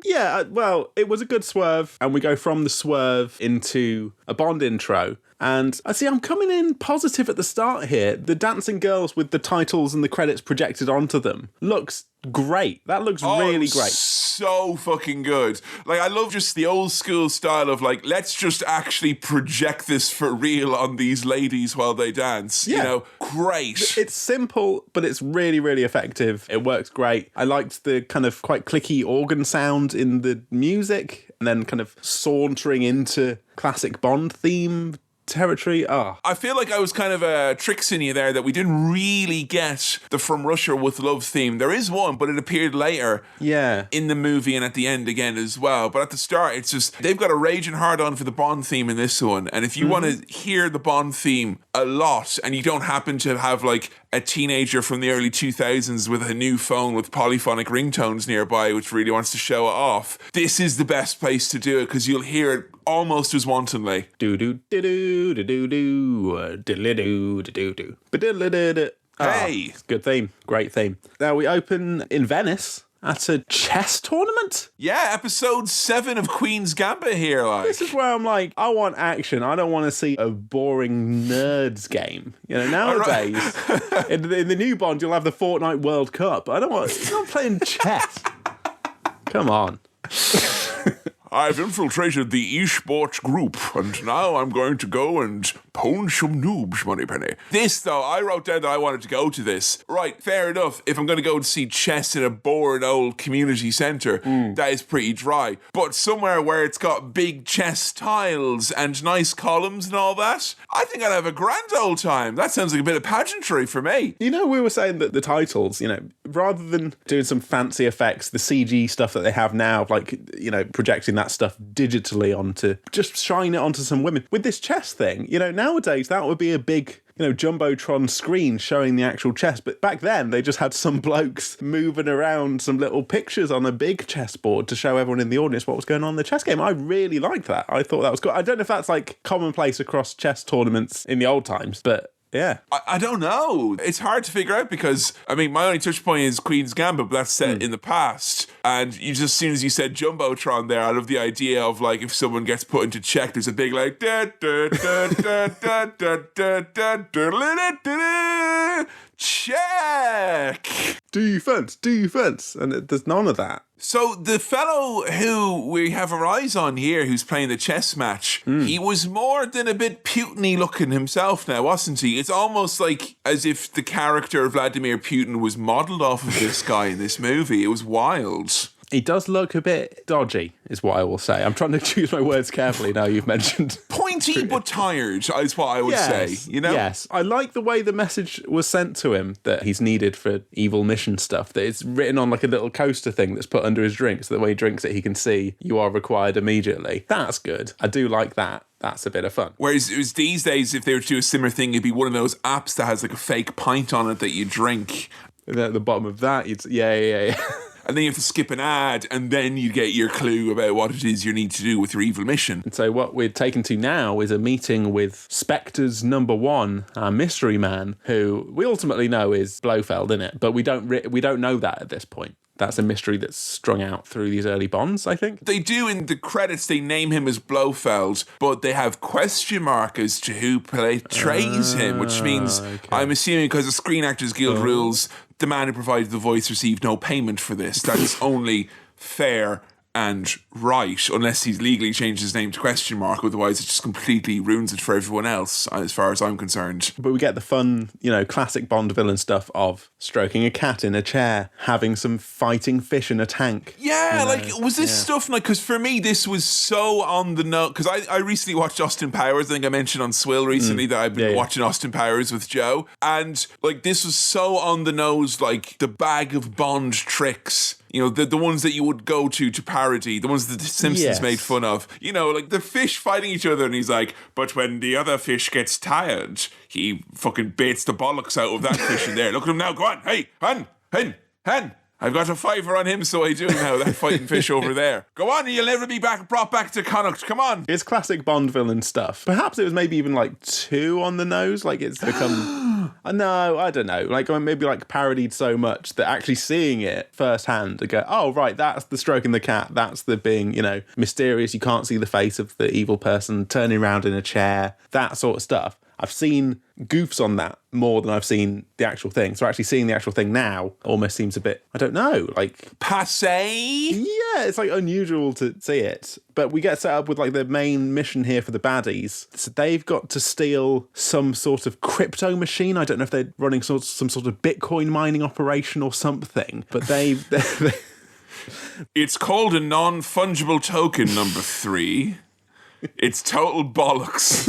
Yeah, well, it was a good swerve, and we go from the swerve into a Bond intro. And I see I'm coming in positive at the start here. The dancing girls with the titles and the credits projected onto them looks great. That looks really great. So fucking good. I love just the old school style of let's just actually project this for real on these ladies while they dance. Yeah. Great. It's simple, but it's really, really effective. It works great. I liked the kind of quite clicky organ sound in the music, and then kind of sauntering into classic Bond theme territory. I feel like I was kind of tricksing you there, that we didn't really get the From Russia with Love theme. There is one, but it appeared later in the movie and at the end again as well. But at the start, it's just, they've got a raging hard on for the Bond theme in this one. And if you want to hear the Bond theme a lot, and you don't happen to have a teenager from the early 2000s with a new phone with polyphonic ringtones nearby, which really wants to show it off, this is the best place to do it, because you'll hear it almost as wantonly. Do do do do do do do diddly do do do do. Hey, good theme, great theme. Now we open in Venice at a chess tournament. Yeah, episode 7 of Queen's Gambit here. This is where I'm like, I want action. I don't want to see a boring nerds game. Nowadays, in the new Bond, you'll have the Fortnite World Cup. I'm not playing chess. Come on. I've infiltrated the esports group, and now I'm going to go and pwn some noobs, Moneypenny. This, though, I wrote down that I wanted to go to this. Right, fair enough. If I'm going to go and see chess in a boring old community centre, that is pretty dry. But somewhere where it's got big chess tiles and nice columns and all that, I think I'd have a grand old time. That sounds like a bit of pageantry for me. We were saying that the titles, rather than doing some fancy effects, the CG stuff that they have now, projecting that that stuff digitally just shine it onto some women. With this chess thing, nowadays that would be a big, Jumbotron screen showing the actual chess. But back then, they just had some blokes moving around some little pictures on a big chessboard to show everyone in the audience what was going on in the chess game. I really liked that. I thought that was cool. I don't know if that's like commonplace across chess tournaments in the old times, but yeah. I don't know. It's hard to figure out because, my only touch point is Queen's Gambit, but that's set in the past. And you just, as soon as you said Jumbotron there, I love the idea of like if someone gets put into check, there's a big like check. Defense. And there's none of that. So the fellow who we have our eyes on here, who's playing the chess match, he was more than a bit Putin-y looking himself now, wasn't he? It's almost like as if the character of Vladimir Putin was modelled off of this guy in this movie. It was wild. He does look a bit dodgy, is what I will say. I'm trying to choose my words carefully now you've mentioned. Pointy but tired is what I would say, Yes. I like the way the message was sent to him that he's needed for evil mission stuff, that it's written on like a little coaster thing that's put under his drink so that when he drinks it, he can see you are required immediately. That's good. I do like that. That's a bit of fun. Whereas it was these days, if they were to do a similar thing, it'd be one of those apps that has like a fake pint on it that you drink. And at the bottom of that, yeah. And then you have to skip an ad, and then you get your clue about what it is you need to do with your evil mission. And so what we're taken to now is a meeting with Spectre's number one, our mystery man, who we ultimately know is Blofeld, innit? But we don't know that at this point. That's a mystery that's strung out through these early Bonds, I think. They do in the credits, they name him as Blofeld, but they have question mark as to who portrays him, which means, I'm assuming because of Screen Actors Guild rules, the man who provided the voice received no payment for this. That's only fair and right, unless he's legally changed his name to question mark. Otherwise, it just completely ruins it for everyone else, as far as I'm concerned. But we get the fun, classic Bond villain stuff of stroking a cat in a chair, having some fighting fish in a tank. Yeah, was this stuff, because for me, this was so on the nose, because I recently watched Austin Powers. I think I mentioned on Swill recently that I've been watching Austin Powers with Joe. And, this was so on the nose, the bag of Bond tricks. The ones that you would go to parody, the ones that The Simpsons made fun of. The fish fighting each other, and he's like, but when the other fish gets tired, he fucking baits the bollocks out of that fish in there. Look at him now, go on, hey, hen. I've got a fiver on him, so I do now, that fighting fish over there. Go on, you'll never be brought back to Connacht, come on. It's classic Bond villain stuff. Perhaps it was maybe even too on the nose, it's become... No, I don't know. Maybe parodied so much that actually seeing it firsthand and go, oh, right, that's the stroking the cat. That's the being, mysterious. You can't see the face of the evil person turning around in a chair, that sort of stuff. I've seen goofs on that more than I've seen the actual thing. So actually seeing the actual thing now almost seems a bit, I don't know, passé? Yeah, it's unusual to see it. But we get set up with the main mission here for the baddies. So they've got to steal some sort of crypto machine. I don't know if they're running some sort of Bitcoin mining operation or something. But they It's called a non-fungible token, number 3. It's total bollocks.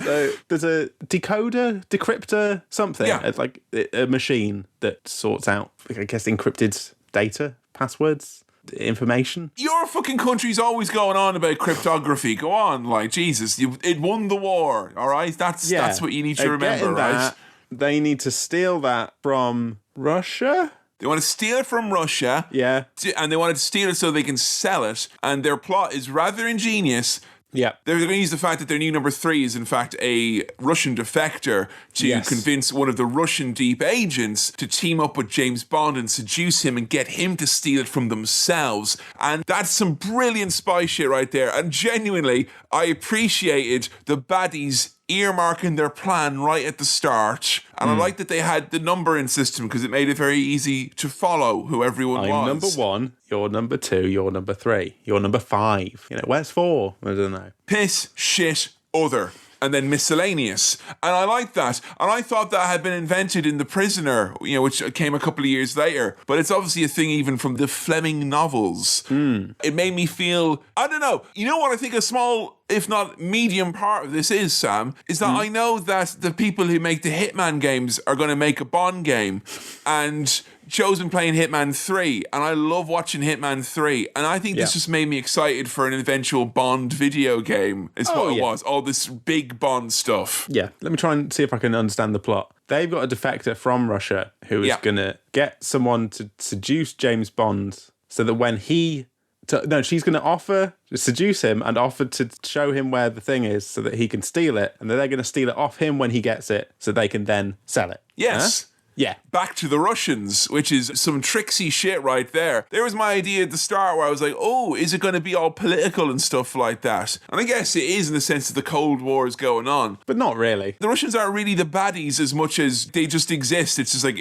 So there's a decoder, decryptor, something. Yeah. It's a machine that sorts out, I guess, encrypted data, passwords, information. Your fucking country's always going on about cryptography. Go on, Jesus. It won the war, all right? That's what you need to remember, right? They need to steal that from Russia? They want to steal it from Russia. Yeah. And they want to steal it so they can sell it. And their plot is rather ingenious. Yeah. They're going to use the fact that their new number 3 is in fact a Russian defector to convince one of the Russian deep agents to team up with James Bond and seduce him and get him to steal it from themselves. And that's some brilliant spy shit right there. And genuinely, I appreciated the baddies earmarking their plan right at the start. And I like that they had the numbering system because it made it very easy to follow who everyone was. I'm number 1, you're number 2, you're number 3, you're number 5. Where's 4? I don't know. Piss, shit, other. And then miscellaneous. And I like that. And I thought that had been invented in The Prisoner, which came a couple of years later. But it's obviously a thing even from the Fleming novels. It made me feel, I don't know. You know what I think a small, if not medium part of this is, Sam? Is that I know that the people who make the Hitman games are going to make a Bond game. And Joe's been playing Hitman 3, and I love watching Hitman 3, and I think this just made me excited for an eventual Bond video game, is what it was. All this big Bond stuff. Yeah, let me try and see if I can understand the plot. They've got a defector from Russia who is going to get someone to seduce James Bond so that when she's going to seduce him and offer to show him where the thing is so that he can steal it, and then they're going to steal it off him when he gets it so they can then sell it. Yes. Huh? Yeah. Back to the Russians, which is some tricksy shit right there. There was my idea at the start where I was like, oh, is it going to be all political and stuff like that? And I guess it is in the sense that the Cold War is going on. But not really. The Russians aren't really the baddies as much as they just exist. It's just like,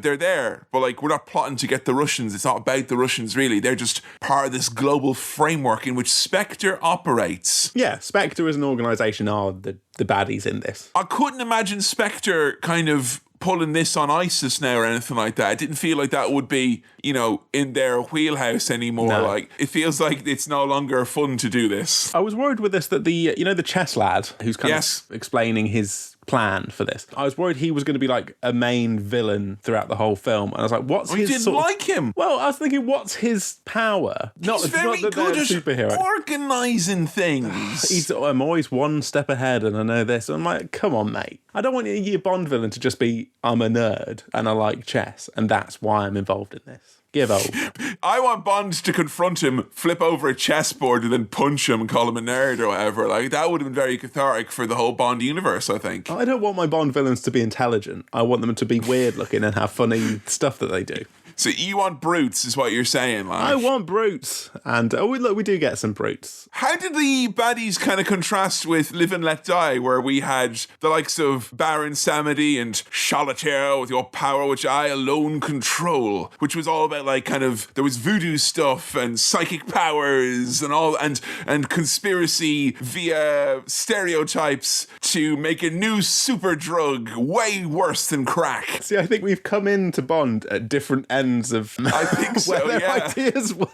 they're there. But like, we're not plotting to get the Russians. It's not about the Russians, really. They're just part of this global framework in which Spectre operates. Yeah, Spectre as an organisation are the baddies in this. I couldn't imagine Spectre kind of pulling this on ISIS now or anything like that. It didn't feel like that would be, in their wheelhouse anymore. No. Like, it feels like it's no longer fun to do this. I was worried with this that the chess lad who's kind of explaining his plan for this. I was worried he was going to be like a main villain throughout the whole film. And I was like, what's his You didn't like him? Well, I was thinking, what's his power? He's very good at superhero. organising things. I'm always one step ahead and I know this. I'm like, come on, mate. I don't want your Bond villain to just be, I'm a nerd and I like chess and that's why I'm involved in this. Give up. I want Bond to confront him, flip over a chessboard and then punch him and call him a nerd or whatever. Like, that would have been very cathartic for the whole Bond universe, I think. I don't want my Bond villains to be intelligent. I want them to be weird looking and have funny stuff that they do. So you want brutes, is what you're saying, like. I want brutes. And we do get some brutes. How did the baddies kind of contrast with Live and Let Die, where we had the likes of Baron Samedi and Solitaire with your power which I alone control, which was all about like kind of, there was voodoo stuff and psychic powers and all, and conspiracy via stereotypes to make a new super drug way worse than crack. See, I think we've come into Bond at different ends of I think so, where their ideas were.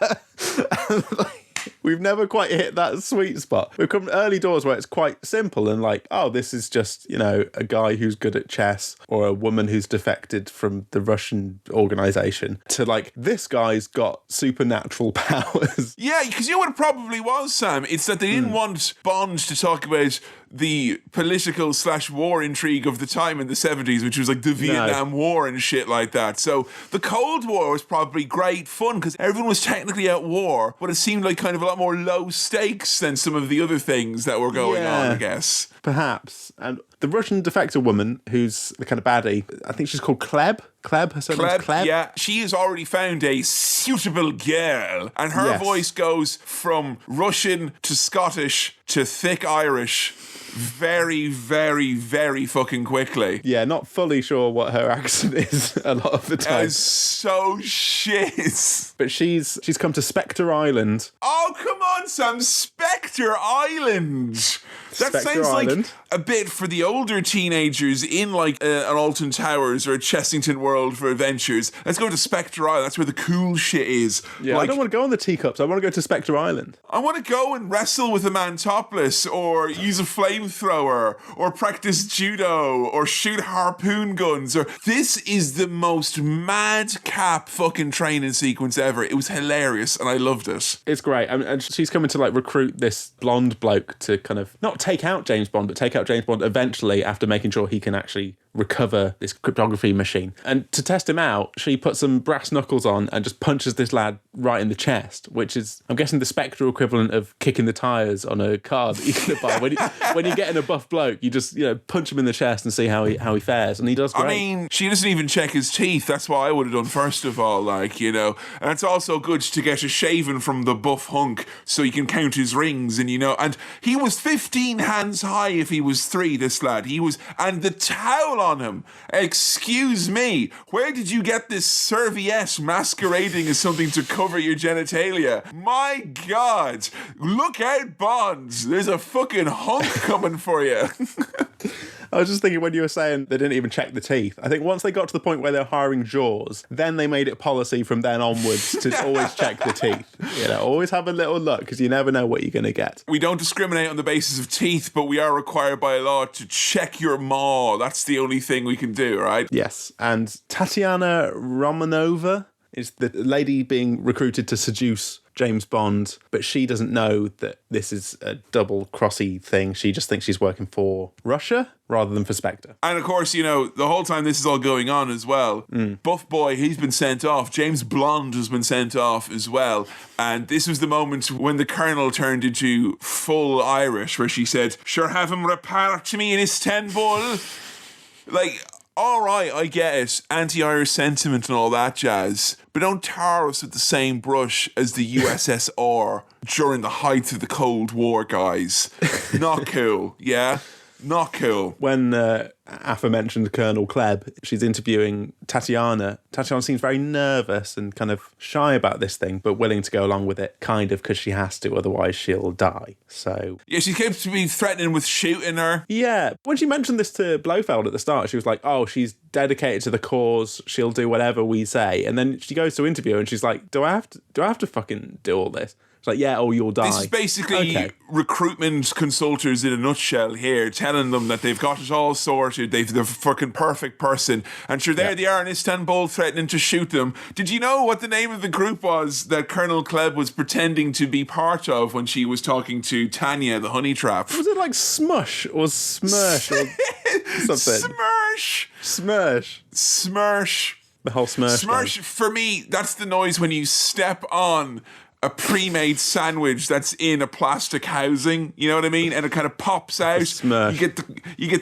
We've never quite hit that sweet spot. We've come early doors where it's quite simple and like, oh, this is just, a guy who's good at chess or a woman who's defected from the Russian organisation, to like, this guy's got supernatural powers. Yeah, because you know what it probably was, Sam? It's that they didn't want Bond to talk about the political / war intrigue of the time in the 70s, which was like the Vietnam War and shit like that. So the Cold War was probably great fun because everyone was technically at war, but it seemed like kind of a lot more low stakes than some of the other things that were going on, I guess. Perhaps. And the Russian defector woman, who's the kind of baddie, I think she's called Kleb. Kleb? Her surname's Kleb? Yeah. She has already found a suitable girl, and her voice goes from Russian to Scottish to thick Irish very, very, very fucking quickly. Yeah, not fully sure what her accent is a lot of the time. It's so shit. But she's come to Spectre Island. Oh, come on, Sam. Spectre Island. That Spectre sounds Island. like a bit for the older teenagers in like an Alton Towers or a Chessington World for adventures. Let's go to Spectre Island. That's where the cool shit is. Yeah, like, I don't want to go on the teacups. I want to go to Spectre Island. I want to go and wrestle with a man topless, or use a flamethrower, or practice judo, or shoot harpoon guns. Or this is the most madcap fucking training sequence ever. It was hilarious, and I loved it. It's great. And she's coming to like recruit this blonde bloke to kind of not take out James Bond, but take out James Bond eventually after making sure he can actually recover this cryptography machine. And to test him out, she puts some brass knuckles on and just punches this lad right in the chest, which is, I'm guessing, the spectral equivalent of kicking the tyres on a car that you can buy. When you're getting a buff bloke, you just punch him in the chest and see how he fares, and he does great. I mean, she doesn't even check his teeth. That's what I would have done first of all, and it's also good to get a shaving from the buff hunk so he can count his rings, and he was 15 hands high if he was 3, this lad. And the towel on him. Excuse me, where did you get this serviette masquerading as something to cover your genitalia? My God, look out, Bonds. There's a fucking hunk coming for you. I was just thinking when you were saying they didn't even check the teeth. I think once they got to the point where they're hiring jaws, then they made it policy from then onwards to always check the teeth. You know, always have a little look because you never know what you're going to get. We don't discriminate on the basis of teeth, but we are required by law to check your maw. That's the only thing we can do, right? Yes. And Tatiana Romanova is the lady being recruited to seduce James Bond, but she doesn't know that this is a double-crossy thing. She just thinks she's working for Russia rather than for Spectre. And of course, you know, the whole time this is all going on as well, Buff Boy, he's been sent off. James Blonde has been sent off as well. And this was the moment when the Colonel turned into full Irish, where she said, "Sure, have him report to me in Istanbul." Like, all right, I get it, anti-Irish sentiment and all that jazz, but don't tar us with the same brush as the USSR during the height of the Cold War, guys. Not cool, yeah? Not cool. When aforementioned Colonel Klebb, she's interviewing Tatiana. Tatiana seems very nervous and kind of shy about this thing, but willing to go along with it, kind of because she has to, otherwise she'll die. So yeah, she seems to be threatening with shooting her. Yeah, when she mentioned this to Blofeld at the start, she was like, "Oh, she's dedicated to the cause. She'll do whatever we say." And then she goes to interview, and she's like, "Do I have to fucking do all this?" It's like, yeah, oh, you'll die. This is basically recruitment consultants in a nutshell here, telling them that they've got it all sorted, they're the fucking perfect person, and sure, there they are in Istanbul threatening to shoot them. Did you know what the name of the group was that Colonel Klebb was pretending to be part of when she was talking to Tanya, the honey trap? Was it like Smush or Smirsh or something? Smirsh. The whole Smirsh. Smirsh, for me, that's the noise when you step on a pre-made sandwich that's in a plastic housing, you know what I mean? And it kind of pops out. You get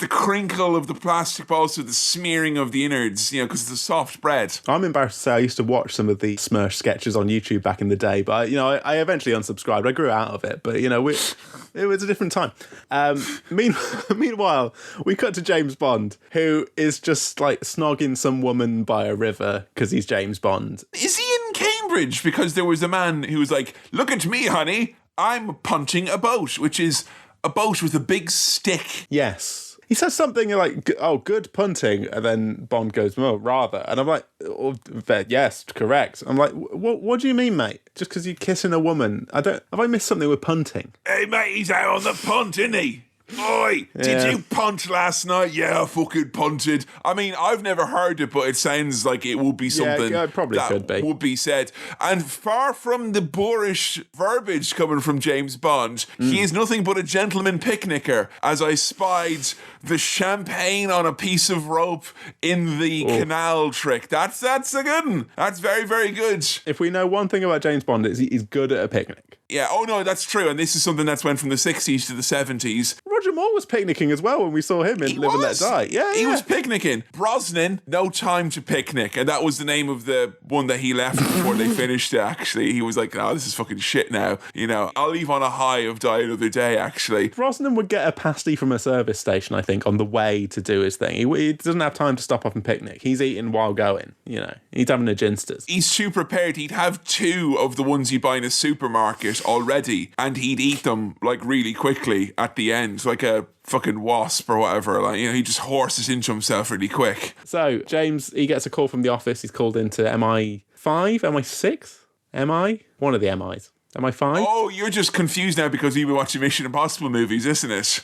the crinkle of the plastic, but also the smearing of the innards, you know, because it's a soft bread. I'm embarrassed to say I used to watch some of the Smirsh sketches on YouTube back in the day, but I eventually unsubscribed. I grew out of it, but it was a different time. Meanwhile, we cut to James Bond, who is just like snogging some woman by a river because he's James Bond. Is he in Cambridge? Because there was a man who was like, "Look at me, honey, I'm punting a boat," which is a boat with a big stick. Yes. He says something like, "Oh, good punting," and then Bond goes, "Well, rather." And I'm like, "Oh, yes, correct." I'm like, "What do you mean, mate? Just because you're kissing a woman? Have I missed something with punting?" Hey, mate, he's out on the punt, isn't he? Oi, did you punt last night? Yeah, I fucking punted. I mean, I've never heard it, but it sounds like it would be something that would be said. And far from the boorish verbiage coming from James Bond, he is nothing but a gentleman picnicker, as I spied the champagne on a piece of rope in the canal trick. That's a good one. That's very, very good. If we know one thing about James Bond, it's he's good at a picnic. Yeah, oh no, that's true. And this is something that's went from the 60s to the 70s. Roger Moore was picnicking as well when we saw him in Live and Let Die. Yeah, he was picnicking. Brosnan, No Time to Picnic. And that was the name of the one that he left before they finished it, actually. He was like, "Oh, this is fucking shit now. You know, I'll leave on a high of Die Another Day," actually. Brosnan would get a pasty from a service station, I think, on the way to do his thing. He doesn't have time to stop off and picnic. He's eating while going, you know. He's having a ginsters. He's too prepared. He'd have 2 of the ones you buy in a supermarket already, and he'd eat them, like, really quickly at the end, like a fucking wasp or whatever. Like, you know, he just horses into himself really quick. So James, he gets a call from the office. He's called into MI5, MI6, MI, one of the MIs. MI5? Oh, you're just confused now because you've been watching Mission Impossible movies, isn't it?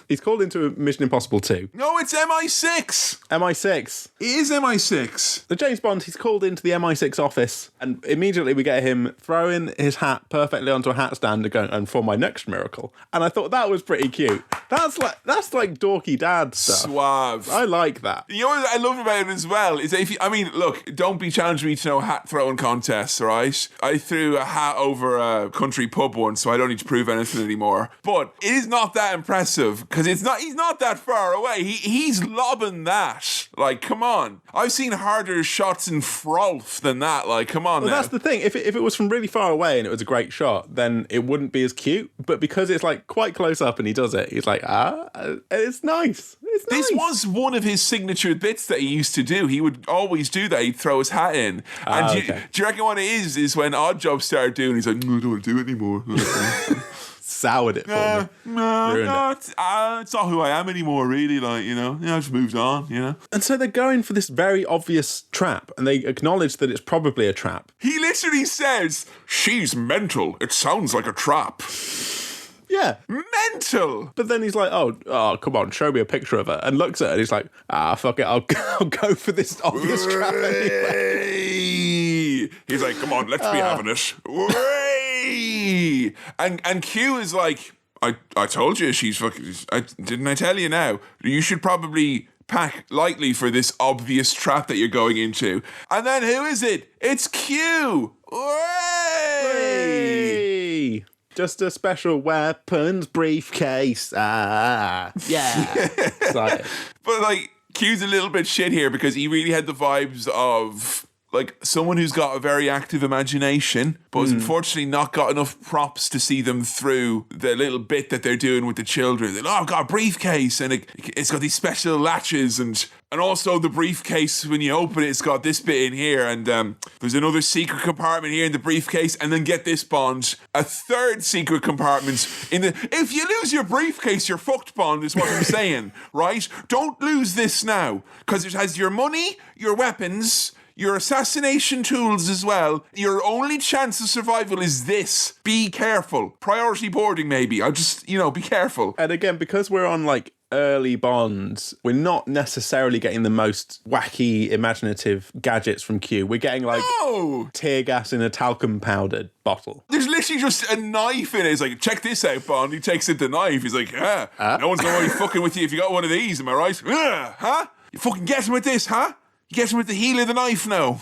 He's called into Mission Impossible 2. No, it's MI6. MI6. It is MI6. The James Bond, he's called into the MI6 office, and immediately we get him throwing his hat perfectly onto a hat stand and going, "And for my next miracle." And I thought that was pretty cute. That's like dorky dad stuff. Suave. I like that. You know what I love about it as well is that look, don't be challenging me to no hat throwing contests, right? I threw a hat over a country pub once, so I don't need to prove anything anymore. But it is not that impressive because he's not that far away. He's lobbing that. Like, come on. I've seen harder shots in Frolf than that. Like, come on. Well, now. That's the thing. If it was from really far away and it was a great shot, then it wouldn't be as cute. But because it's like quite close up and he does it, he's like, it's nice. It's nice. This was one of his signature bits that he used to do. He would always do that. He'd throw his hat in. And do you reckon what it is when Odd Job started doing, he's like, "No, I don't want to do it anymore." soured it for me. No, it's not who I am anymore, really. Like, I just moved on, And so they're going for this very obvious trap, and they acknowledge that it's probably a trap. He literally says, "She's mental. It sounds like a trap." Yeah. Mental! But then he's like, oh, come on, show me a picture of her. And looks at her and he's like, fuck it, I'll go for this obvious trap anyway. He's like, come on, let's be having it. And Q is like, I told you she's fucking... Didn't I tell you now? You should probably pack lightly for this obvious trap that you're going into. And then who is it? It's Q! Hooray! Just a special weapons briefcase. Yeah. Excited. But, like, Q's a little bit shit here because he really had the vibes of... like someone who's got a very active imagination, but has unfortunately not got enough props to see them through the little bit that they're doing with the children. They're, I've got a briefcase and it's got these special latches and also the briefcase, when you open it, it's got this bit in here and there's another secret compartment here in the briefcase, and then get this, Bond, a third secret compartment if you lose your briefcase, you're fucked, Bond, is what I'm saying, right? Don't lose this now, because it has your money, your weapons, your assassination tools as well. Your only chance of survival is this. Be careful. Priority boarding, maybe. I'll just, be careful. And again, because we're on like early Bonds, we're not necessarily getting the most wacky, imaginative gadgets from Q. We're getting like tear gas in a talcum powdered bottle. There's literally just a knife in it. It's like, check this out, Bond. He takes out the knife. He's like, no one's going to be fucking with you if you got one of these, am I right? Huh? You fucking get him with this, huh? You get him with the heel of the knife now.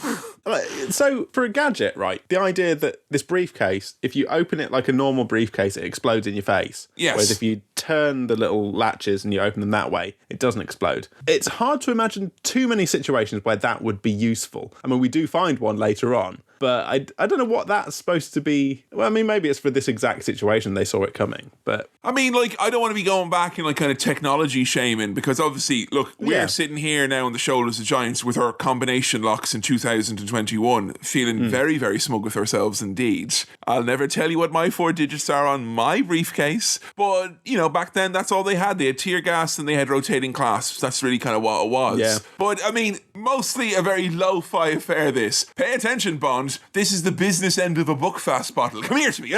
So, for a gadget, right, the idea that this briefcase, if you open it like a normal briefcase, it explodes in your face. Yes. Whereas if you turn the little latches and you open them that way, it doesn't explode. It's hard to imagine too many situations where that would be useful. I mean, we do find one later on, but I don't know what that's supposed to be. Well, I mean, maybe it's for this exact situation they saw it coming, but... I mean, like, I don't want to be going back and, like, kind of technology shaming, because obviously, look, we're sitting here now on the shoulders of giants with our combination locks in 2021, feeling very, very smug with ourselves indeed. I'll never tell you what my 4 digits are on my briefcase, but, back then, that's all they had. They had tear gas and they had rotating clasps. That's really kind of what it was. Yeah. But, I mean, mostly a very lo-fi affair, this. Pay attention, Bond. This is the business end of a Buckfast bottle. Come here to me.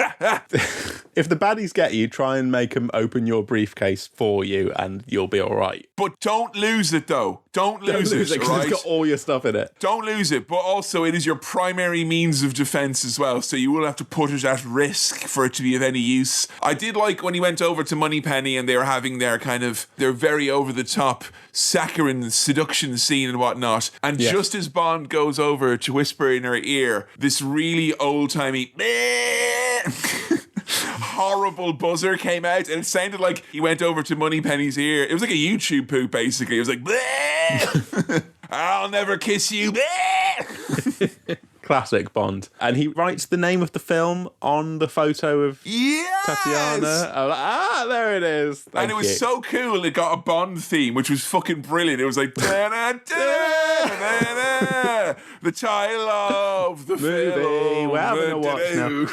If the baddies get you, try and make them open your briefcase for you and you'll be all right. But don't lose it, though. Don't lose it, because right? it's got all your stuff in it. Don't lose it, but also it is your primary means of defense as well, so you will have to put it at risk for it to be of any use. I did like when he went over to Moneypenny and they were having their very over-the-top saccharine seduction scene and whatnot, and just as Bond goes over to whisper in her ear this really old-timey horrible buzzer came out, and it sounded like he went over to Moneypenny's ear. It was like a YouTube poop, basically. It was like, I'll never kiss you. Classic Bond. And he writes the name of the film on the photo of Tatiana. I'm like, there it is. Thank you. Was so cool. It got a Bond theme, which was fucking brilliant. It was like, the title of the movie we're having a watch now.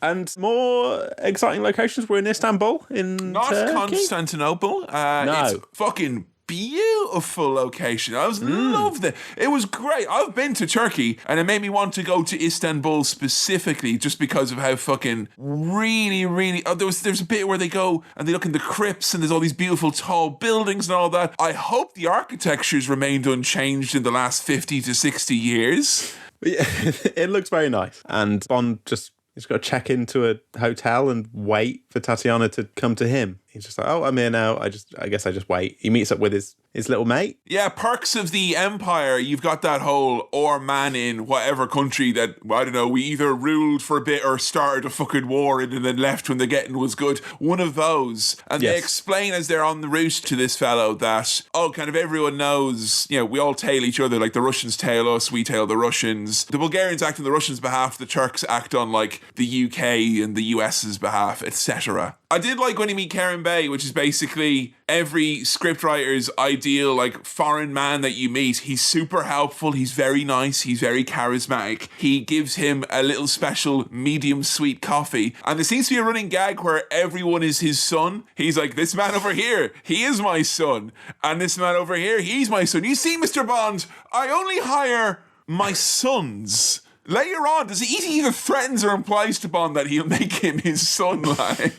And more exciting locations. We're in Istanbul, not Turkey? Constantinople. No. It's fucking beautiful location. I loved it. It was great. I've been to Turkey and it made me want to go to Istanbul specifically just because of how fucking really, really... there's a bit where they go and they look in the crypts and there's all these beautiful tall buildings and all that. I hope the architecture's remained unchanged in the last 50 to 60 years. It looks very nice. And Bond he's got to check into a hotel and wait for Tatiana to come to him. He's just like, I'm here now. I guess I just wait. He meets up with his little mate. Yeah, perks of the empire. You've got that whole man in whatever country that, I don't know, we either ruled for a bit or started a fucking war in and then left when the getting was good. One of those. And they explain as they're on the route to this fellow that, kind of everyone knows, we all tail each other. Like the Russians tail us, we tail the Russians. The Bulgarians act on the Russians' behalf, the Turks act on like the UK and the US's behalf, etc. I did like when he meet Karen Bay, which is basically every scriptwriter's ideal, like, foreign man that you meet. He's super helpful. He's very nice. He's very charismatic. He gives him a little special medium sweet coffee. And there seems to be a running gag where everyone is his son. He's like, this man over here, he is my son. And this man over here, he's my son. You see, Mr. Bond, I only hire my sons. Later on, does he either threatens or implies to Bond that he'll make him his son, like...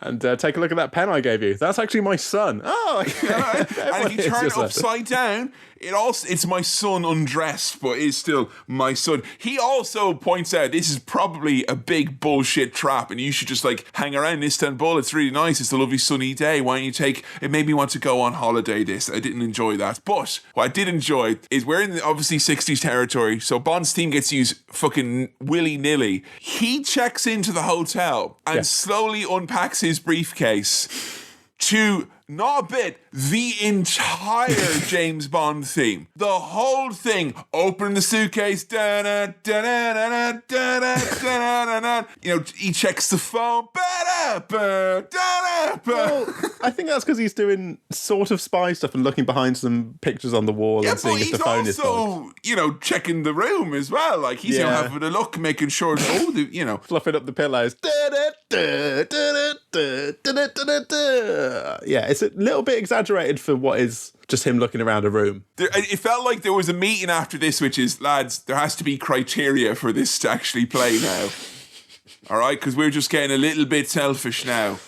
And take a look at that pen I gave you. That's actually my son. Oh, and if you turn it upside down, it's my son undressed, but it's still my son. He also points out this is probably a big bullshit trap, and you should just like hang around in Istanbul. It's really nice. It's a lovely sunny day. Why don't you take? It made me want to go on holiday. I didn't enjoy that, but what I did enjoy is we're in obviously 60s territory, so Bond's theme gets used fucking willy nilly. He checks into the hotel and slowly unpacks his briefcase to, not a bit, the entire James Bond theme. The whole thing. Open the suitcase. Da-da, da-da, da-da, da-da, da-da. You know, he checks the phone. Well, I think that's because he's doing sort of spy stuff and looking behind some pictures on the wall and seeing if the phone is bugged. He's also, you know, checking the room as well. Like, he's having a look, making sure, you know. Fluffing up the pillows. Yeah, it's a little bit exaggerated for what is just him looking around a room. It felt like there was a meeting after this, which is, lads, there has to be criteria for this to actually play now. All right? Because we're just getting a little bit selfish now.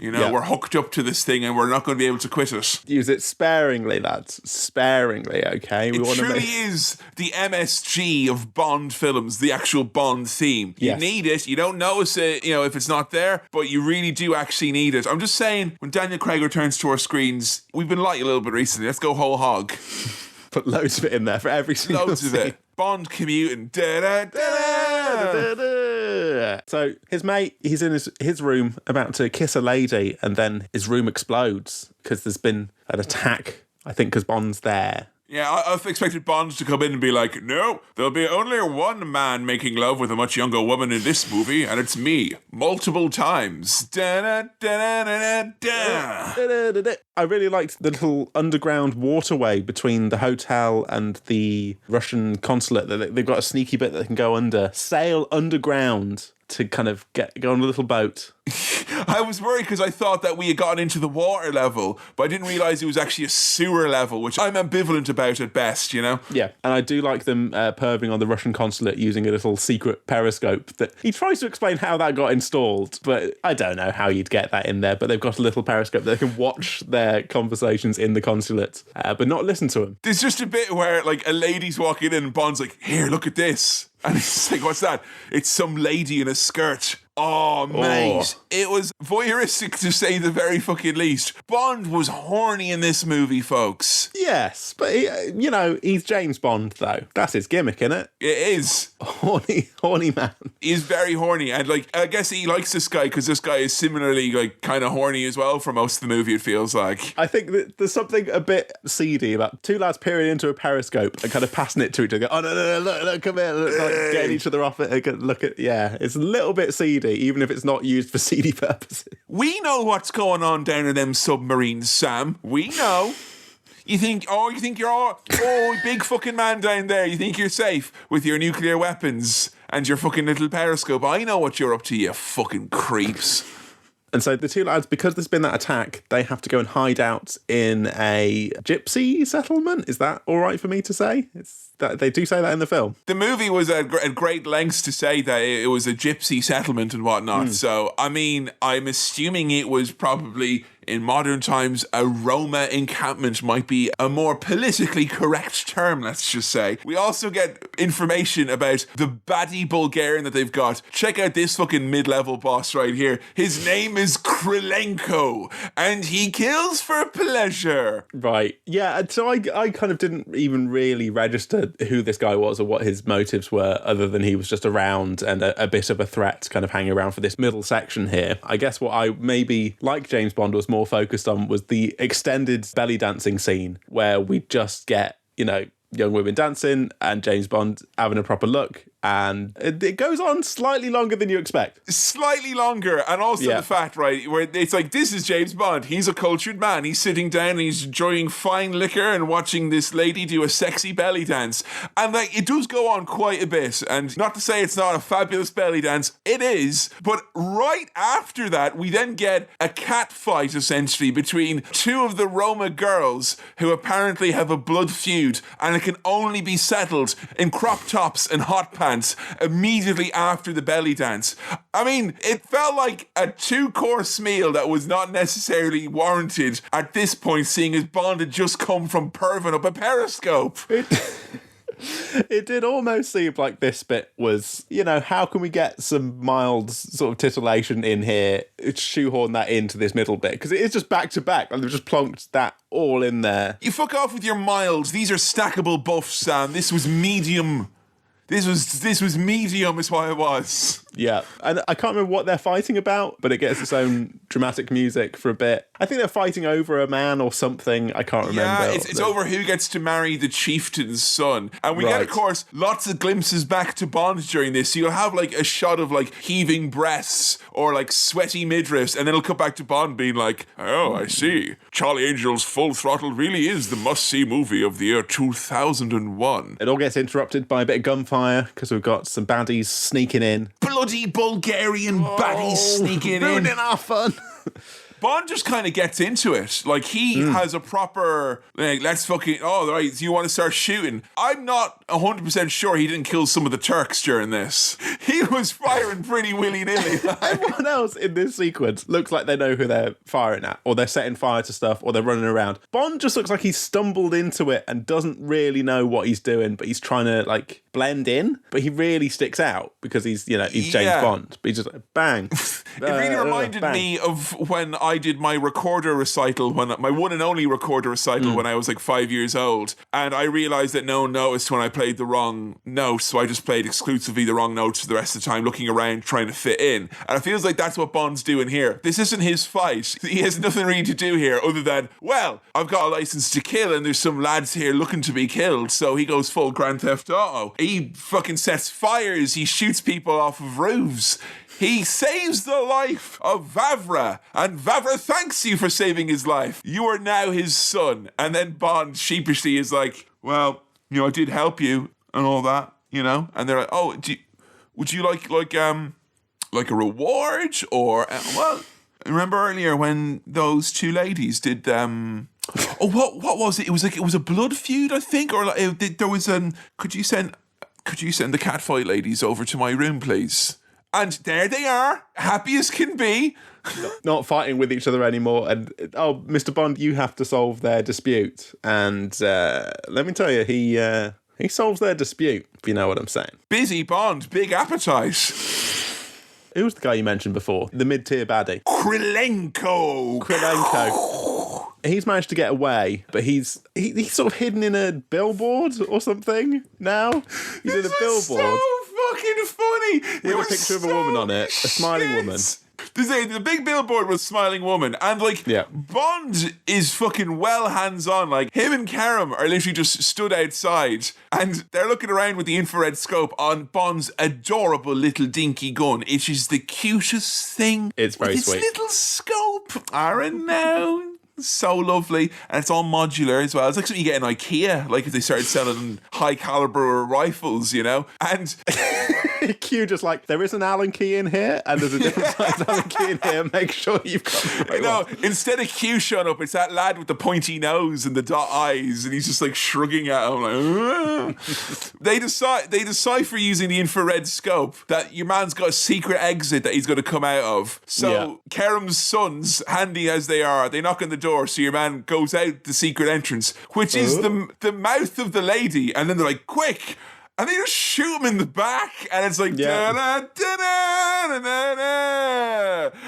You know, we're hooked up to this thing and we're not going to be able to quit it. Use it sparingly, lads. Sparingly, okay? It truly is the MSG of Bond films, the actual Bond theme. You need it. You don't notice it, you know, if it's not there, but you really do actually need it. I'm just saying, when Daniel Craig returns to our screens, we've been light a little bit recently. Let's go whole hog. Put loads of it in there for every single Loads of it. Bond commuting. Da-da-da-da. So his mate, he's in his room about to kiss a lady, and then his room explodes because there's been an attack, I think because Bond's there. Yeah, I've expected Bond to come in and be like, no, there'll be only one man making love with a much younger woman in this movie, and it's me, multiple times. I really liked the little underground waterway between the hotel and the Russian consulate. They've got a sneaky bit that they can go under, sail underground to kind of go on a little boat. I was worried because I thought that we had gotten into the water level, but I didn't realise it was actually a sewer level, which I'm ambivalent about at best, you know? Yeah, and I do like them perving on the Russian consulate using a little secret periscope that he tries to explain how that got installed, but I don't know how you'd get that in there, but they've got a little periscope that they can watch their conversations in the consulate, but not listen to them. There's just a bit where, like, a lady's walking in and Bond's like, here, look at this. And it's like, what's that? It's some lady in a skirt. Oh, mate. It was voyeuristic to say the very fucking least. Bond was horny in this movie, folks. Yes, but, you know, he's James Bond, though. That's his gimmick, innit? It is. Horny man. He's very horny. And, like, I guess he likes this guy because this guy is similarly, like, kind of horny as well for most of the movie, it feels like. I think that there's something a bit seedy about two lads peering into a periscope and kind of passing it to each other. Oh, no, look, come here. Look, like, getting each other off it. Look at, it's a little bit seedy, even if it's not used for seedy purposes. We know what's going on down in them submarines, Sam. We know. You think you're all, big fucking man down there. You think you're safe with your nuclear weapons and your fucking little periscope. I know what you're up to, you fucking creeps. And so the two lads, because there's been that attack, they have to go and hide out in a gypsy settlement. Is that all right for me to say? They do say that in the film. The movie was at great lengths to say that it was a gypsy settlement and whatnot. So, I mean, I'm assuming it was probably, in modern times, a Roma encampment might be a more politically correct term, let's just say. We also get information about the baddie Bulgarian that they've got. Check out this fucking mid-level boss right here. His name is Krylenko, and he kills for pleasure. Right. Yeah, so I kind of didn't even really register who this guy was or what his motives were, other than he was just around and a bit of a threat kind of hanging around for this middle section here. I guess what I maybe, like James Bond, was more focused on was the extended belly dancing scene where we just get, you know, young women dancing and James Bond having a proper look. and it goes on slightly longer than you expect. Slightly longer, and also the fact, right, where it's like, this is James Bond. He's a cultured man. He's sitting down and he's enjoying fine liquor and watching this lady do a sexy belly dance. And like, it does go on quite a bit. And not to say it's not a fabulous belly dance, it is. But right after that, we then get a cat fight, essentially, between two of the Roma girls who apparently have a blood feud, and it can only be settled in crop tops and hot pants immediately after the belly dance. I mean, it felt like a 2-course meal that was not necessarily warranted at this point, seeing as Bond had just come from perving up a periscope. It did almost seem like this bit was, how can we get some mild sort of titillation in here, shoehorn that into this middle bit? Because it is just back to back, and they've just plonked that all in there. You fuck off with your milds. These are stackable buffs, Sam. This was medium. This was medium is what it was. Yeah, and I can't remember what they're fighting about, but it gets its own dramatic music for a bit. I think they're fighting over a man or something. I can't remember. Yeah, it's over who gets to marry the chieftain's son. And we get, of course, lots of glimpses back to Bond during this. So you'll have like a shot of like heaving breasts or like sweaty midriffs, and then it'll cut back to Bond being like, oh, I see. Charlie Angel's Full Throttle really is the must-see movie of the year 2001. It all gets interrupted by a bit of gunfire because we've got some baddies sneaking in. Bloody Bulgarian baddies sneaking in. Ruining our fun. Bond just kind of gets into it. Like, he has a proper, like, let's fucking, oh, right, so you want to start shooting. I'm not 100% sure he didn't kill some of the Turks during this. He was firing pretty willy-nilly. Everyone else in this sequence looks like they know who they're firing at, or they're setting fire to stuff, or they're running around. Bond just looks like he's stumbled into it and doesn't really know what he's doing, but he's trying to, like, blend in. But he really sticks out because he's James Bond. But he's just like, bang. It really reminded me of when I did my recorder recital, my one and only recorder recital when I was like 5 years old. And I realised that no one noticed when I played the wrong notes, so I just played exclusively the wrong notes for the rest of the time, looking around, trying to fit in. And it feels like that's what Bond's doing here. This isn't his fight. He has nothing really to do here other than, well, I've got a license to kill and there's some lads here looking to be killed, so he goes full Grand Theft Auto. He fucking sets fires, he shoots people off of roofs. He saves the life of Vavra, and Vavra thanks you for saving his life. You are now his son. And then Bond sheepishly is like, well, I did help you and all that, And they're like, oh, would you like a reward? Or, well, remember earlier when those two ladies did, what was it? It was a blood feud, I think, or there was could you send the catfight ladies over to my room, please? And there they are, happy as can be. Not fighting with each other anymore. And, oh, Mr. Bond, you have to solve their dispute. And let me tell you, he solves their dispute, if you know what I'm saying. Busy Bond, big appetite. Who was the guy you mentioned before? The mid-tier baddie. Krylenko. He's managed to get away, but he's sort of hidden in a billboard or something now. He's in a billboard. So fucking funny. With a picture of a woman on it, a smiling woman. The big billboard with smiling woman, and Bond is fucking well hands-on. Like, him and Karam are literally just stood outside and they're looking around with the infrared scope on Bond's adorable little dinky gun. It is the cutest thing. It's very with sweet. Its little scope. I know. So lovely, and it's all modular as well. It's like something you get in IKEA, like if they started selling high caliber rifles, and Q just like, there is an Allen key in here and there's a different size Allen key in here, make sure you've got the right one. Instead of Q showing up, it's that lad with the pointy nose and the dot eyes, and he's just like shrugging at him like they decipher using the infrared scope that your man's got a secret exit that he's going to come out of. So Karam's sons, handy as they are, they knock on the door, so your man goes out the secret entrance, which is the mouth of the lady, and then they're like, quick, and they just shoot him in the back, and it's like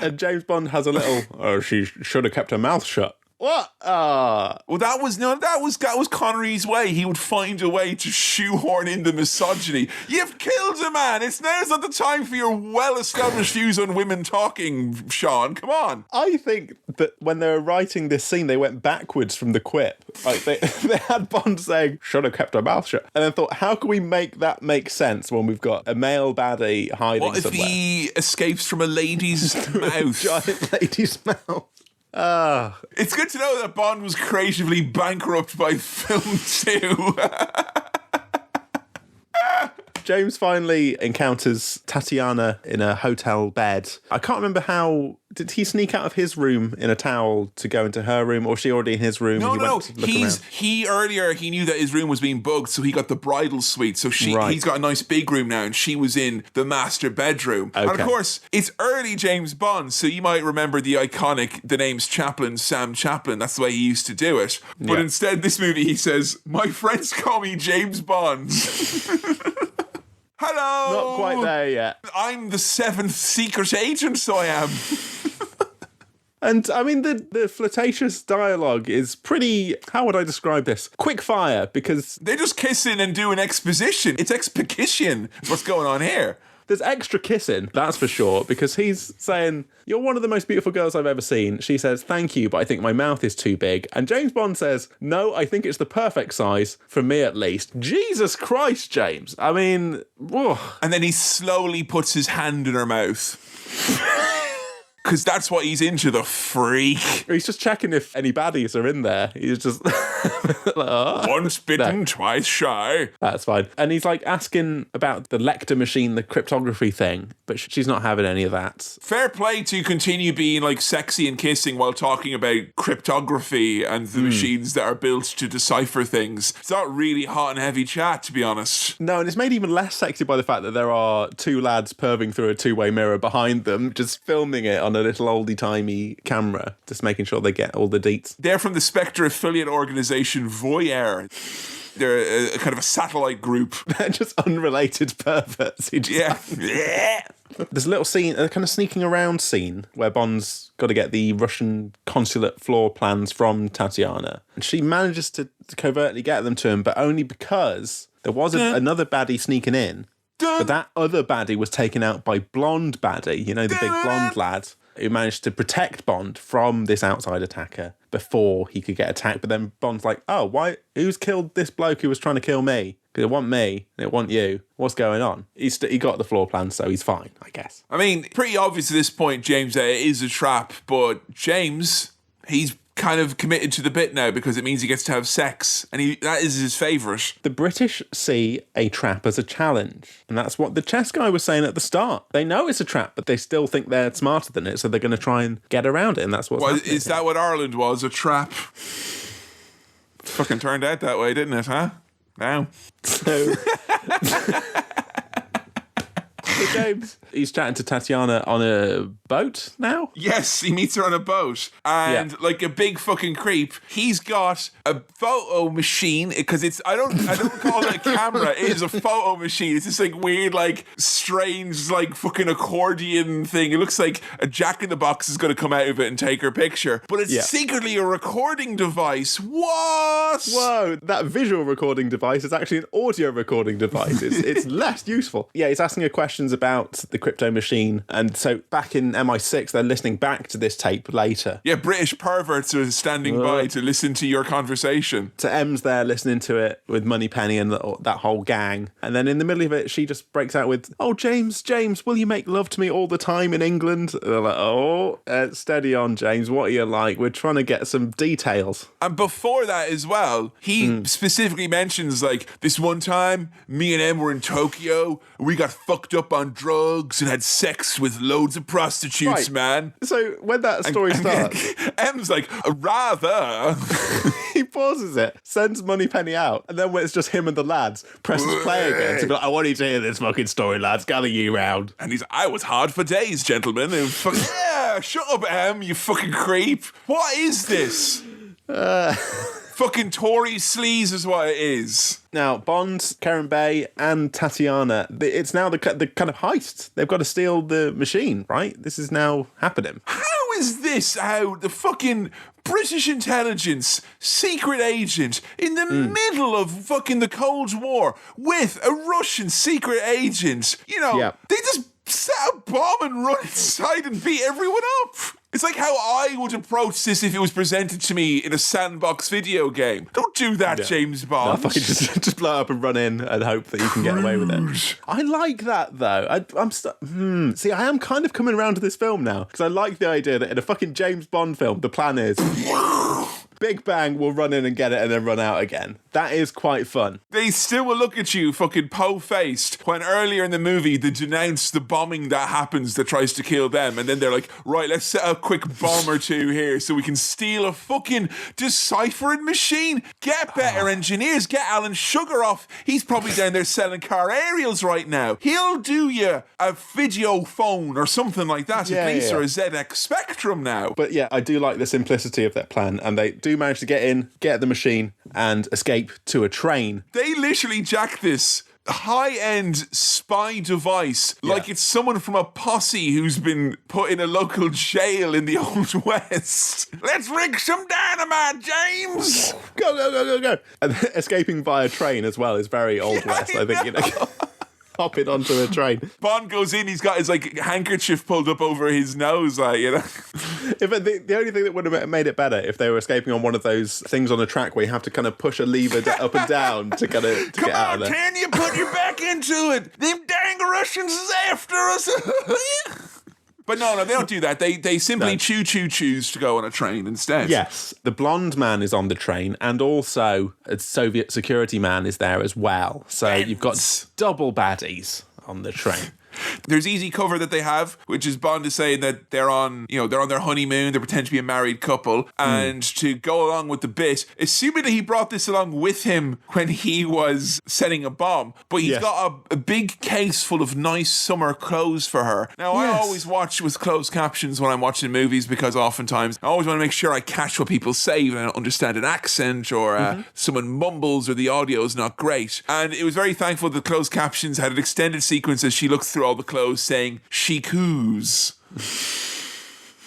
and James Bond has a little she should have kept her mouth shut What? Well, that was Connery's way. He would find a way to shoehorn in the misogyny. You've killed a man. Now's not the time for your well-established views on women talking, Sean. Come on. I think that when they were writing this scene, they went backwards from the quip. Like they had Bond saying, "Should have kept our mouth shut," and then thought, how can we make that make sense when we've got a male baddie hiding What if somewhere? he escapes from a lady's mouth? Giant lady's mouth. It's good to know that Bond was creatively bankrupt by film 2. James finally encounters Tatiana in a hotel bed. I can't remember how... Did he sneak out of his room in a towel to go into her room, or was she already in his room? No. Went to look around? He knew that his room was being bugged, so he got the bridal suite. So he's got a nice big room now, and she was in the master bedroom. Okay. And of course, it's early James Bond, so you might remember the name's Chaplin, Sam Chaplin. That's the way he used to do it. But instead, this movie, he says, "My friends call me James Bond." Hello! Not quite there yet. I'm the 7th secret agent, so I am. And, I mean, the flirtatious dialogue is pretty... How would I describe this? Quick fire, because... They're just kissing and doing exposition. It's exposition. That's what's going on here. There's extra kissing, that's for sure, because he's saying, "You're one of the most beautiful girls I've ever seen." She says, "Thank you, but I think my mouth is too big." And James Bond says, "No, I think it's the perfect size, for me at least." Jesus Christ, James. I mean, whoa. And then he slowly puts his hand in her mouth. Because that's what he's into, the freak. He's just checking if any baddies are in there. He's just... like, oh. Once bitten, twice shy. That's fine. And he's like asking about the Lecter machine, the cryptography thing, but she's not having any of that. Fair play to continue being like sexy and kissing while talking about cryptography and the machines that are built to decipher things. It's not really hot and heavy chat, to be honest. No, and it's made even less sexy by the fact that there are two lads perving through a two-way mirror behind them, just filming it on a little oldie-timey camera, just making sure they get all the deets. They're from the Spectre affiliate organisation Voyeur. They're a kind of a satellite group. They're just unrelated perverts. Yeah. There's a little scene, a kind of sneaking around scene, where Bond's got to get the Russian consulate floor plans from Tatiana. And she manages to covertly get them to him, but only because there was another baddie sneaking in. But that other baddie was taken out by blonde baddie, you know, the big blonde lad, who managed to protect Bond from this outside attacker before he could get attacked. But then Bond's like, "Oh, why? Who's killed this bloke who was trying to kill me? Because it want me, and it want you. What's going on?" He got the floor plan, so he's fine, I guess. I mean, pretty obvious at this point, James, that it is a trap, but James, he's kind of committed to the bit now because it means he gets to have sex, and that is his favourite. The British see a trap as a challenge, and that's what the chess guy was saying at the start. They know it's a trap, but they still think they're smarter than it, so they're going to try and get around it, and that's what's happening. Is that what Ireland was, a trap? Fucking turned out that way, didn't it, huh? Now. So James, he's chatting to Tatiana on a boat now? Yes, he meets her on a boat. And like a big fucking creep, he's got a photo machine, because I don't call it a camera, it is a photo machine. It's this like weird, like strange, like fucking accordion thing. It looks like a Jack in the Box is going to come out of it and take her picture. But it's secretly a recording device. What? Whoa, that visual recording device is actually an audio recording device. It's less useful. Yeah, he's asking her questions about the crypto machine. And so back in MI6, they're listening back to this tape later. Yeah, British perverts are standing by to listen to your conversation. So M's there listening to it with Moneypenny and that whole gang. And then in the middle of it, she just breaks out with, "Oh, James, will you make love to me all the time in England?" And they're like, "Oh, steady on, James. What are you like? We're trying to get some details." And before that as well, he specifically mentions, like, this one time, me and M were in Tokyo, and we got fucked up on drugs and had sex with loads of prostitutes, man. So when that story starts, M's like, rather. He pauses it, sends Moneypenny out, and then when it's just him and the lads, presses play again to be like, "I want you to hear this fucking story, lads. Gather you round." And he's, "I was hard for days, gentlemen." And yeah, shut up, M, you fucking creep. What is this? Fucking Tory sleaze is what it is. Now, Bond, Karen Bay, and Tatiana, it's now the kind of heist. They've got to steal the machine, right? This is now happening. How is this how the fucking British intelligence, secret agent, in the middle of fucking the Cold War with a Russian secret agent. You know, they just set a bomb and run inside and beat everyone up. It's like how I would approach this if it was presented to me in a sandbox video game. Don't do that, James Bond. No, fucking just blow up and run in and hope that you can get away with it. I like that, though. See, I am kind of coming around to this film now, because I like the idea that in a fucking James Bond film, the plan is... Big bang, we'll run in and get it and then run out again. That is quite fun. They still will look at you fucking po-faced when earlier in the movie they denounce the bombing that happens that tries to kill them, and then they're like, right, let's set a quick bomb or two here so we can steal a fucking deciphering machine. Get better engineers. Get Alan Sugar off. He's probably down there selling car aerials right now. He'll do you a video phone or something like that, at least, or a ZX Spectrum now. But yeah, I do like the simplicity of that plan, and they do manage to get in, get the machine, and escape to a train. They literally jack this high-end spy device like it's someone from a posse who's been put in a local jail in the Old West. Let's rig some dynamite, James! Go, go, go, go, go. And escaping via train as well is very Old West, I think, you know. Hopping onto a train. Bond goes in, he's got his like handkerchief pulled up over his nose, like, you know. The only thing that would have made it better if they were escaping on one of those things on a track where you have to kind of push a lever up and down to kind of get out of there. Can you put your back into it? Them dang Russians is after us. But no, they don't do that. They simply choose to go on a train instead. Yes, the blonde man is on the train, and also a Soviet security man is there as well. So you've got double baddies on the train. There's easy cover that they have, which is Bond is saying that they're on their honeymoon, they pretend to be a married couple, and to go along with the bit, assuming that he brought this along with him when he was setting a bomb, but he's got a big case full of nice summer clothes for her. Now, I always watch with closed captions when I'm watching movies, because oftentimes I always want to make sure I catch what people say when I don't understand an accent, or someone mumbles, or the audio is not great. And it was very thankful that closed captions had an extended sequence as she looked through all the clothes saying she coos.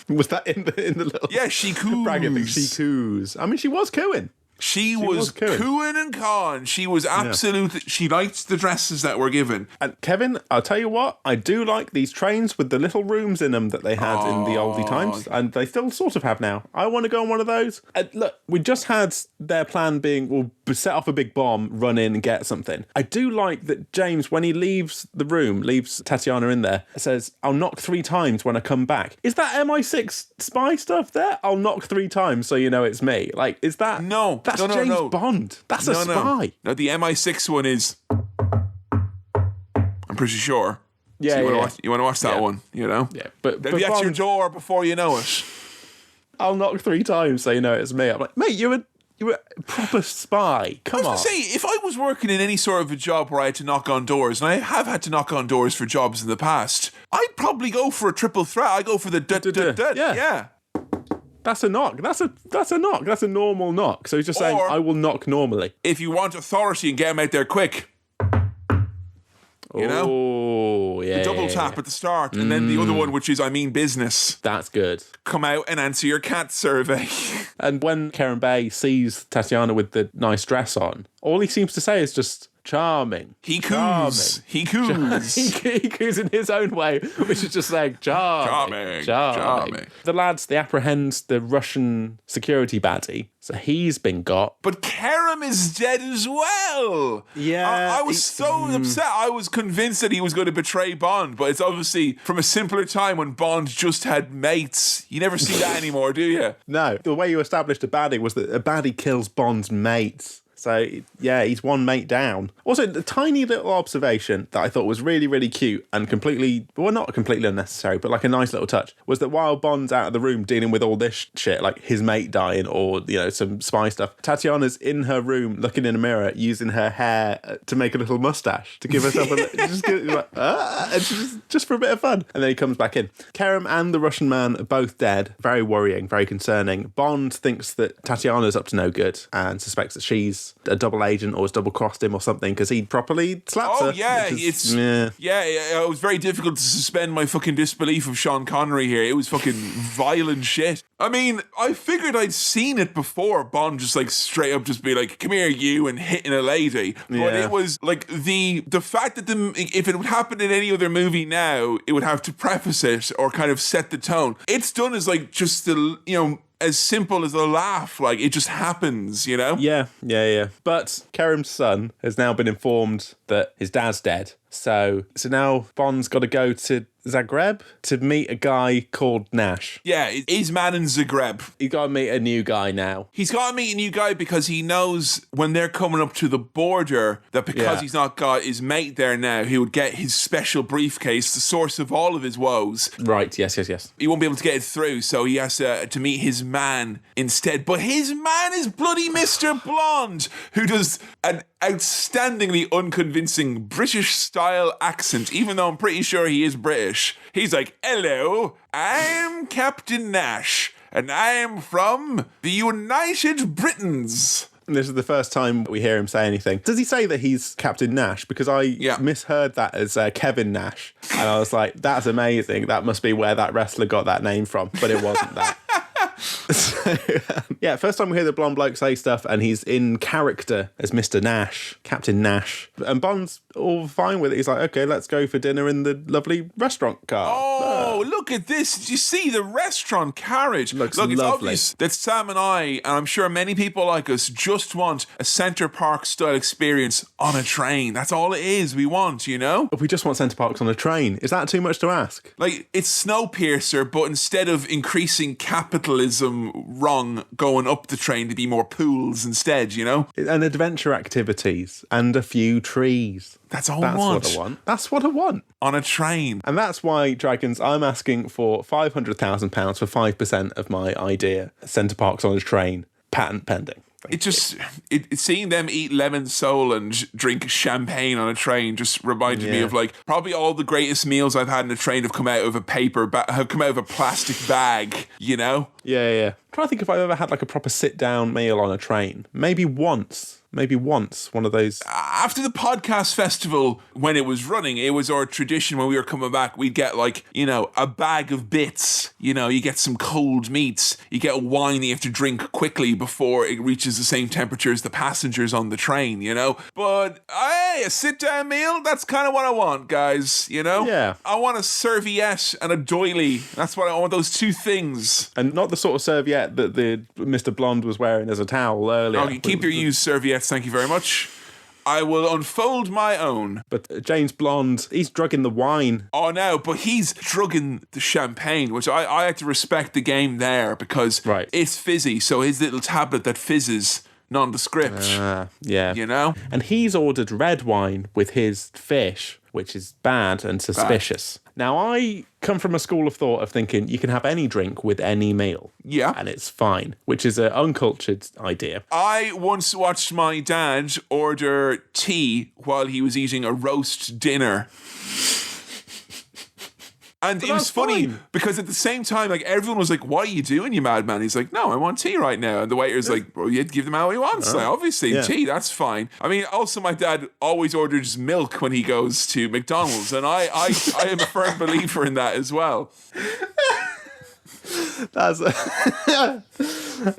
Was that in the little she coos bracket thing? She coos. I mean, she was cooing. She was cooing and cawing. She was absolutely... She liked the dresses that were given. And Kevin, I'll tell you what, I do like these trains with the little rooms in them that they had in the oldie times, and they still sort of have now. I want to go on one of those. And look, we just had their plan being, we'll set off a big bomb, run in and get something. I do like that James, when he leaves the room, leaves Tatiana in there, says, I'll knock 3 times when I come back. Is that MI6 spy stuff there? I'll knock 3 times so you know it's me. Like, is that... No. That's James Bond. That's a spy. No, the MI6 one is... I'm pretty sure. Yeah, so you want to watch that one, you know? Yeah, but they'll be at your door before you know it. I'll knock 3 times so you know it's me. I'm like, mate, you're a proper spy. Come on. I was going to say, if I was working in any sort of a job where I had to knock on doors, and I have had to knock on doors for jobs in the past, I'd probably go for a triple threat. I'd go for the yeah. That's a knock. That's a knock. That's a normal knock. So he's just saying, I will knock normally. If you want authority and get him out there quick. You know? Oh, yeah. The double tap at the start. And then the other one, which is, I mean business. That's good. Come out and answer your cat survey. And when Karen Bay sees Tatiana with the nice dress on, all he seems to say is just... charming. He coos. He coos. He coos in his own way, which is just saying charming. The lads, they apprehend the Russian security baddie, so he's been got. But Kerem is dead as well. Yeah. I was so upset. I was convinced that he was going to betray Bond, but it's obviously from a simpler time when Bond just had mates. You never see that anymore, do you? No. The way you established a baddie was that a baddie kills Bond's mates. So, yeah, he's 1 mate down. Also, the tiny little observation that I thought was really, really cute and completely, well, not completely unnecessary, but like a nice little touch, was that while Bond's out of the room dealing with all this shit, like his mate dying or, you know, some spy stuff, Tatiana's in her room looking in a mirror, using her hair to make a little mustache to give herself just for a bit of fun. And then he comes back in. Kerem and the Russian man are both dead. Very worrying, very concerning. Bond thinks that Tatiana's up to no good and suspects that she's a double agent or has double crossed him or something, because he properly slaps her. Yeah, it was very difficult to suspend my fucking disbelief of Sean Connery here. It was fucking violent shit. I mean, I figured I'd seen it before, Bond just like straight up just be like, come here you, and hitting a lady. But it was like the fact that if it would happen in any other movie now, it would have to preface it or kind of set the tone. It's done as like just the, as simple as a laugh, like it just happens, Yeah. But Kerrim's son has now been informed that his dad's dead. So now Bond's got to go to Zagreb to meet a guy called Nash. Yeah, he's man in Zagreb. He's got to meet a new guy now. He's got to meet a new guy because he knows when they're coming up to the border that because he's not got his mate there now, he would get his special briefcase, the source of all of his woes. Right, yes. He won't be able to get it through, so he has to meet his man instead. But his man is bloody Mr. Blonde, who does an outstandingly unconvincing British-style accent, even though I'm pretty sure he is British. He's like, hello, I'm Captain Nash, and I'm from the United Britons. And this is the first time we hear him say anything. Does he say that he's Captain Nash? Because I misheard that as Kevin Nash. And I was like, that's amazing. That must be where that wrestler got that name from. But it wasn't that. So, first time we hear the blonde bloke say stuff, and he's in character as Mr. Nash, Captain Nash. And Bond's all fine with it. He's like, okay, let's go for dinner in the lovely restaurant car. Oh, look at this. Did you see the restaurant carriage? Looks Look, it's lovely. obvious that Sam and I'm sure many people like us, just want a Centre Park style experience on a train. That's all it is we want, If we just want Centre Parks on a train, is that too much to ask? Like, it's Snowpiercer, but instead of increasing capitalism wrong, going up the train to be more pools instead, And adventure activities and a few trees. That's all I want. That's what I want. On a train. And that's why, Dragons, I'm asking for £500,000 for 5% of my idea. Centre Parks on a train, patent pending. Seeing them eat lemon sole and drink champagne on a train just reminded me of like probably all the greatest meals I've had in a train have come out of a plastic bag, Yeah. I'm trying to think if I've ever had like a proper sit-down meal on a train. Maybe once, one of those. After the podcast festival, when it was running, it was our tradition when we were coming back, we'd get like, a bag of bits. You get some cold meats. You get a wine that you have to drink quickly before it reaches the same temperature as the passengers on the train, But, hey, a sit-down meal, that's kind of what I want, guys, Yeah. I want a serviette and a doily. That's what I want, those two things. And not the sort of serviette that the Mr. Blonde was wearing as a towel earlier. Okay, keep your used serviettes, thank you very much. I will unfold my own. But James Blonde, he's drugging the wine. Oh, no, but he's drugging the champagne, which I had to respect the game there because it's fizzy, so his little tablet that fizzes, nondescript. Yeah. And he's ordered red wine with his fish, which is bad and suspicious. Now, I come from a school of thought of thinking you can have any drink with any meal. Yeah. And it's fine, which is an uncultured idea. I once watched my dad order tea while he was eating a roast dinner. And it was funny because at the same time, like everyone was like, "What are you doing, you madman?" He's like, "No, I want tea right now." And the waiter's like, "Well, you give the man what he wants." Like, obviously, tea, that's fine. I mean, also my dad always orders milk when he goes to McDonald's, and I am a firm believer in that as well. That's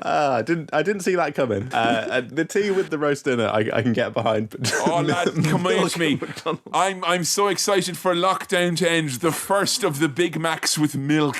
I didn't see that coming. The tea with the roast dinner I can get behind. But oh, lad, come with me. I'm so excited for lockdown to end. The first of the Big Macs with milk.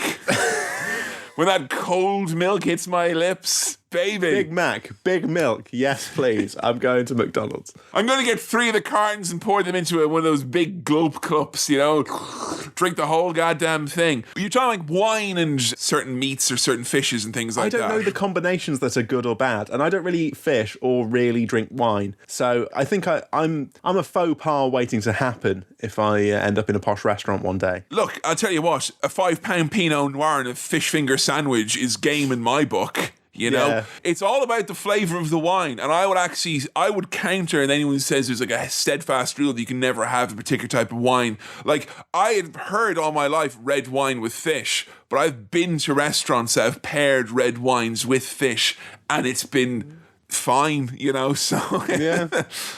When that cold milk hits my lips, baby. Big Mac, big milk, yes please. I'm going to McDonald's. I'm going to get 3 of the cartons and pour them into one of those big gulp cups, drink the whole goddamn thing. You're talking like wine and certain meats or certain fishes and things like that. I don't know the combinations that are good or bad, and I don't really eat fish or really drink wine. So I think I'm a faux pas waiting to happen if I end up in a posh restaurant one day. Look, I'll tell you what, a £5 Pinot Noir and a fish finger sandwich is game in my book. It's all about the flavour of the wine. And I would counter and anyone who says there's like a steadfast rule that you can never have a particular type of wine. Like, I had heard all my life red wine with fish, but I've been to restaurants that have paired red wines with fish, and it's been fine, you know, so... Yeah.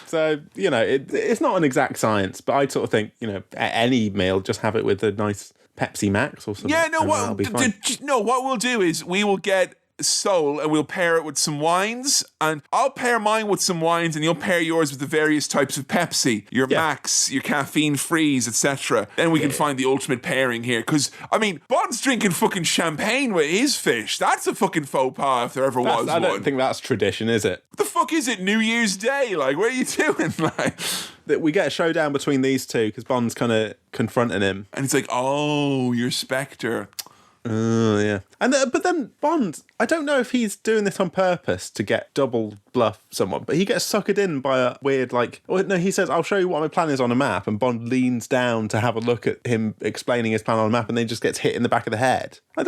So, you know, it's not an exact science, but I sort of think, you know, at any meal, just have it with a nice Pepsi Max or something. Yeah, no, that'll be fine. what we'll do is we will get Soul and we'll pair it with some wines, and I'll pair mine with some wines and you'll pair yours with the various types of Pepsi, your Max, your caffeine freeze, etc. Then we can find the ultimate pairing here, because I mean, Bond's drinking fucking champagne with his fish. That's a fucking faux pas if there ever was one. I don't think that's tradition, is it? What the fuck is it? New Year's Day? Like, what are you doing? Like, that we get a showdown between these two because Bond's kind of confronting him, and it's like, oh, you're Spectre. Oh, yeah. And but then Bond, I don't know if he's doing this on purpose to get double bluff someone, but he gets suckered in by a weird, like, oh, no, he says, I'll show you what my plan is on a map, and Bond leans down to have a look at him explaining his plan on a map, and then just gets hit in the back of the head. Like,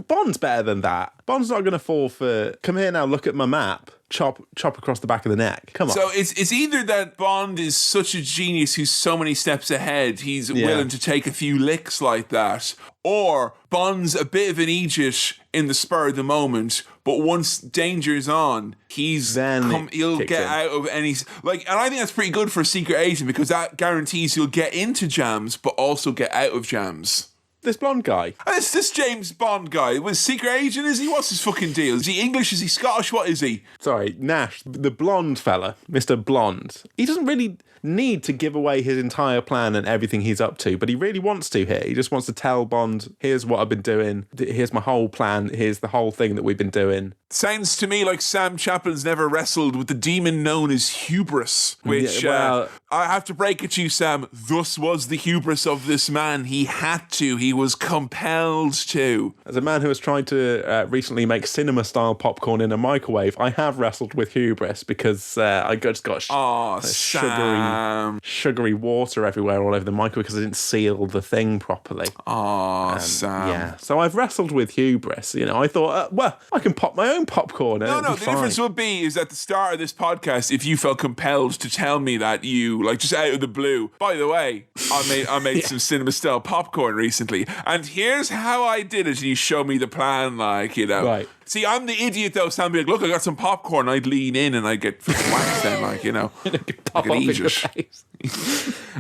Bond's better than that. Bond's not going to fall for, come here now, look at my map. Chop across the back of the neck. Come on. So it's either that Bond is such a genius who's so many steps ahead, he's willing to take a few licks like that, or Bond's a bit of an idiot in the spur of the moment, but once danger's on, he'll get out of any, like, and I think that's pretty good for a secret agent, because that guarantees he'll get into jams but also get out of jams. This blonde guy. And it's this James Bond guy. Was secret agent, is he? What's his fucking deal? Is he English? Is he Scottish? What is he? Sorry, Nash, the blonde fella, Mr. Blonde. He doesn't really need to give away his entire plan and everything he's up to, but he really wants to here. He just wants to tell Bond, here's what I've been doing, here's my whole plan, here's the whole thing that we've been doing. Sounds to me like Sam Chaplin's never wrestled with the demon known as hubris, which, I have to break it to you, Sam, thus was the hubris of this man. He had to. He was compelled to. As a man who has tried to recently make cinema-style popcorn in a microwave, I have wrestled with hubris because I just got sugary water everywhere all over the microwave because I didn't seal the thing properly. Sam. Yeah, so I've wrestled with hubris. You know, I thought, well, I can pop my own popcorn. No, the difference would be is at the start of this podcast, if you felt compelled to tell me that you, like, just out of the blue, by the way, I made some cinema style popcorn recently, and here's how I did it, and you show me the plan, like, you know. Right. See, I'm the idiot though, Sam, be like, look, I got some popcorn, I'd lean in and I'd get whacked then, like, you know. Pop off in your face.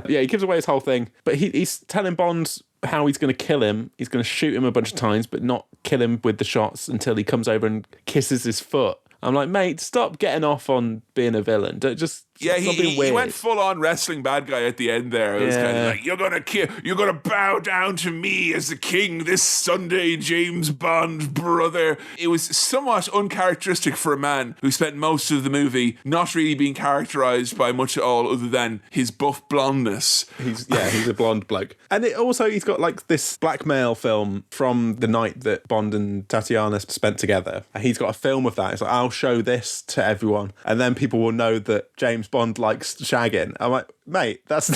Yeah, he gives away his whole thing, but he's telling Bond how he's going to kill him. He's going to shoot him a bunch of times, but not kill him with the shots until he comes over and kisses his foot. I'm like, mate, stop getting off on being a villain. Don't just he went full on wrestling bad guy at the end there. It was kind of like, you're gonna bow down to me as the king this Sunday, James Bond, brother. It was somewhat uncharacteristic for a man who spent most of the movie not really being characterized by much at all other than his buff blondness. He's a blonde bloke. And he's got like this blackmail film from the night that Bond and Tatiana spent together. And he's got a film of that. It's like, I'll show this to everyone, and then people will know that James Bond likes shagging. I'm like, mate, that's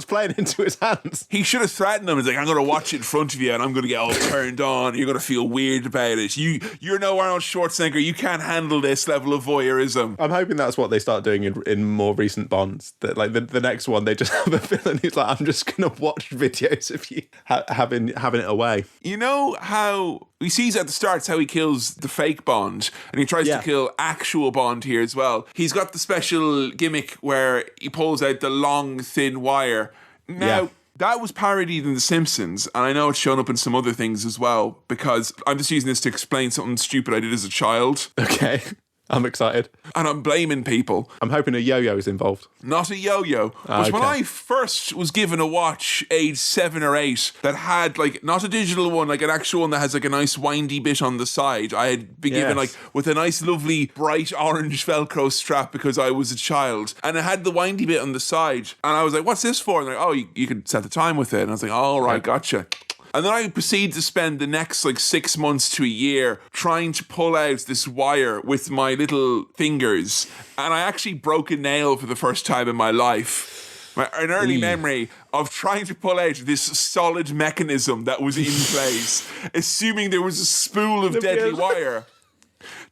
playing into his hands. He should have threatened them. He's like, I'm going to watch it in front of you and I'm going to get all turned on. You're going to feel weird about it. You're no Arnold Schwarzenegger. You can't handle this level of voyeurism. I'm hoping that's what they start doing in more recent Bonds. That like the next one, they just have a villain who's like, I'm just going to watch videos of you having it away. You know how he sees at the start how he kills the fake Bond, and he tries to kill actual Bond here as well. He's got the special gimmick where he pulls out the long, thin wire. Now, that was parodied in The Simpsons, and I know it's shown up in some other things as well, because I'm just using this to explain something stupid I did as a child. Okay. I'm excited. And I'm blaming people. I'm hoping a yo-yo is involved. Not a yo-yo. But when I first was given a watch, age 7 or 8, that had, like, not a digital one, like an actual one that has, like, a nice windy bit on the side. I had been given, like, with a nice, lovely, bright orange Velcro strap because I was a child. And it had the windy bit on the side. And I was like, what's this for? And they're like, oh, you can set the time with it. And I was like, all right, gotcha. And then I proceeded to spend the next 6 months to a year trying to pull out this wire with my little fingers. And I actually broke a nail for the first time in my life. An early memory of trying to pull out this solid mechanism that was in place, assuming there was a spool of deadly wire.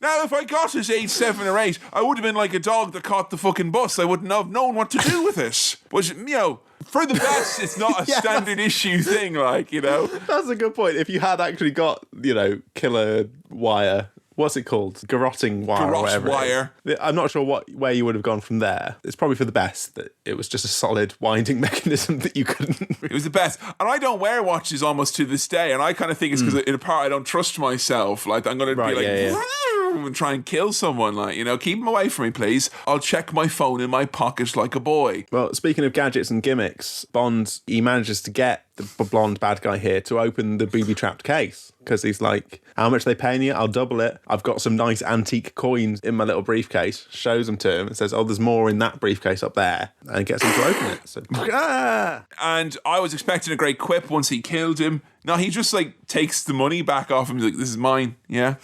Now, if I got it age 7 or 8, I would have been like a dog that caught the fucking bus. I wouldn't have known what to do with it. But, for the best, it's not a standard issue thing, That's a good point. If you had actually got, killer wire what's it called? Garroting wire. Garrote or whatever wire. It is. I'm not sure where you would have gone from there. It's probably for the best that it was just a solid winding mechanism that you couldn't. It was the best. And I don't wear watches almost to this day. And I kind of think it's because in a part I don't trust myself. Like I'm going to be like... and try and kill someone, like, you know, keep him away from me, please. I'll check my phone in my pocket like a boy. Well, speaking of gadgets and gimmicks, Bond, he manages to get the blonde bad guy here to open the booby-trapped case because he's like, how much are they paying you? I'll double it. I've got some nice antique coins in my little briefcase. Shows them to him and says, oh, there's more in that briefcase up there, and gets him to open it. So, And I was expecting a great quip once he killed him. No, he just like takes the money back off him. He's like, this is mine. Yeah.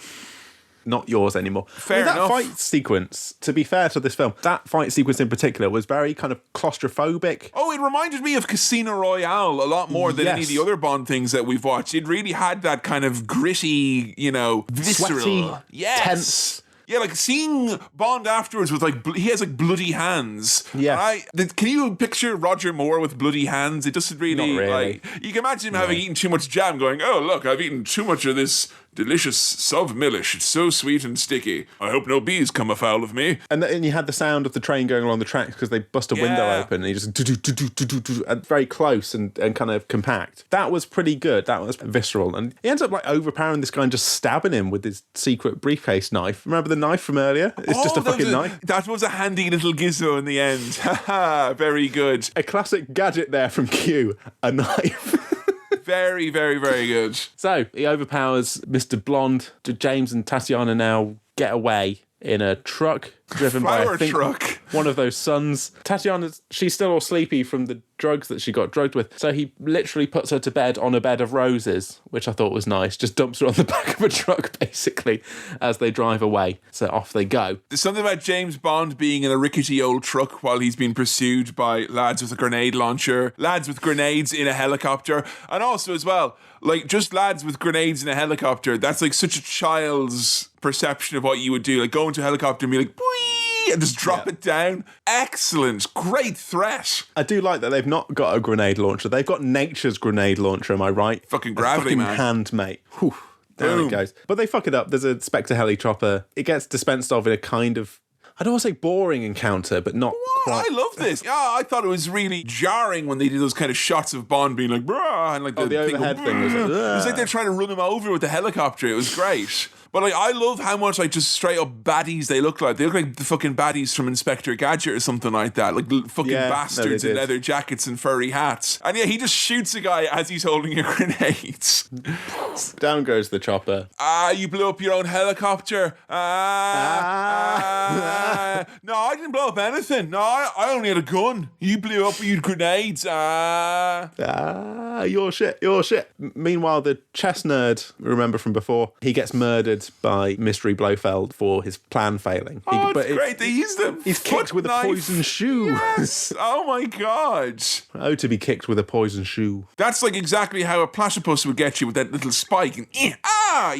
Not yours anymore. Fair that enough. fight sequence, to be fair to this film, that fight sequence in particular was very kind of claustrophobic. Oh, it reminded me of Casino Royale a lot more than any of the other Bond things that we've watched. It really had that kind of gritty, you know, visceral. Sweaty, yes. tense. Yeah, like seeing Bond afterwards with like he has like bloody hands. Yeah. Can you picture Roger Moore with bloody hands? It doesn't really, Not really. like you can imagine him having eaten too much jam, going, "Oh look, I've eaten too much of this delicious Sauv Milish. It's so sweet and sticky. I hope no bees come afoul of me." And you had the sound of the train going along the tracks because they bust a window open and he just do very close and kind of compact. That was pretty good. That was visceral. And he ends up like overpowering this guy and just stabbing him with his secret briefcase knife. Remember the knife from earlier? It's just a fucking knife. That was a handy little gizmo in the end. Haha, very good. A classic gadget there from Q, a knife. Very, very, very good. So he overpowers Mr. Blonde. James and Tatiana now get away in a truck driven by, I think, truck. one of those sons. Tatiana, she's still all sleepy from the drugs that she got drugged with. So he literally puts her to bed on a bed of roses, which I thought was nice. Just dumps her on the back of a truck, basically, as they drive away. So off they go. There's something about James Bond being in a rickety old truck while he's being pursued by lads with a grenade launcher, lads with grenades in a helicopter, and also as well, like just lads with grenades in a helicopter. That's like such a child's perception of what you would do. Like go into a helicopter and be like, "Boing," and just drop it down. Excellent. Great threat. I do like that they've not got a grenade launcher. They've got nature's grenade launcher, am I right? Fucking gravity, fucking man. hand, mate. Whew. Down it goes. But they fuck it up. There's a Spectre heli-chopper. It gets dispensed of in a kind of, I don't want to say boring encounter, but not quite. I love this. Yeah, I thought it was really jarring when they did those kind of shots of Bond being like, "Brah," and like the overhead thing was like, it was like they're trying to run him over with the helicopter. It was great. But like, I love how much like just straight up baddies they look like. They look like the fucking baddies from Inspector Gadget or something like that. Like fucking bastards in leather jackets and furry hats. And yeah, he just shoots a guy as he's holding a grenade. Down goes the chopper. You blew up your own helicopter. No, I didn't blow up anything. No, I only had a gun. You blew up with your grenades. Your shit. Meanwhile, the chess nerd, remember from before, he gets murdered by Mystery Blofeld for his plan failing. It's great. They used them. He's kicked with a poison shoe. Yes. Oh my god. Oh, to be kicked with a poison shoe. That's like exactly how a platypus would get you with that little spike. And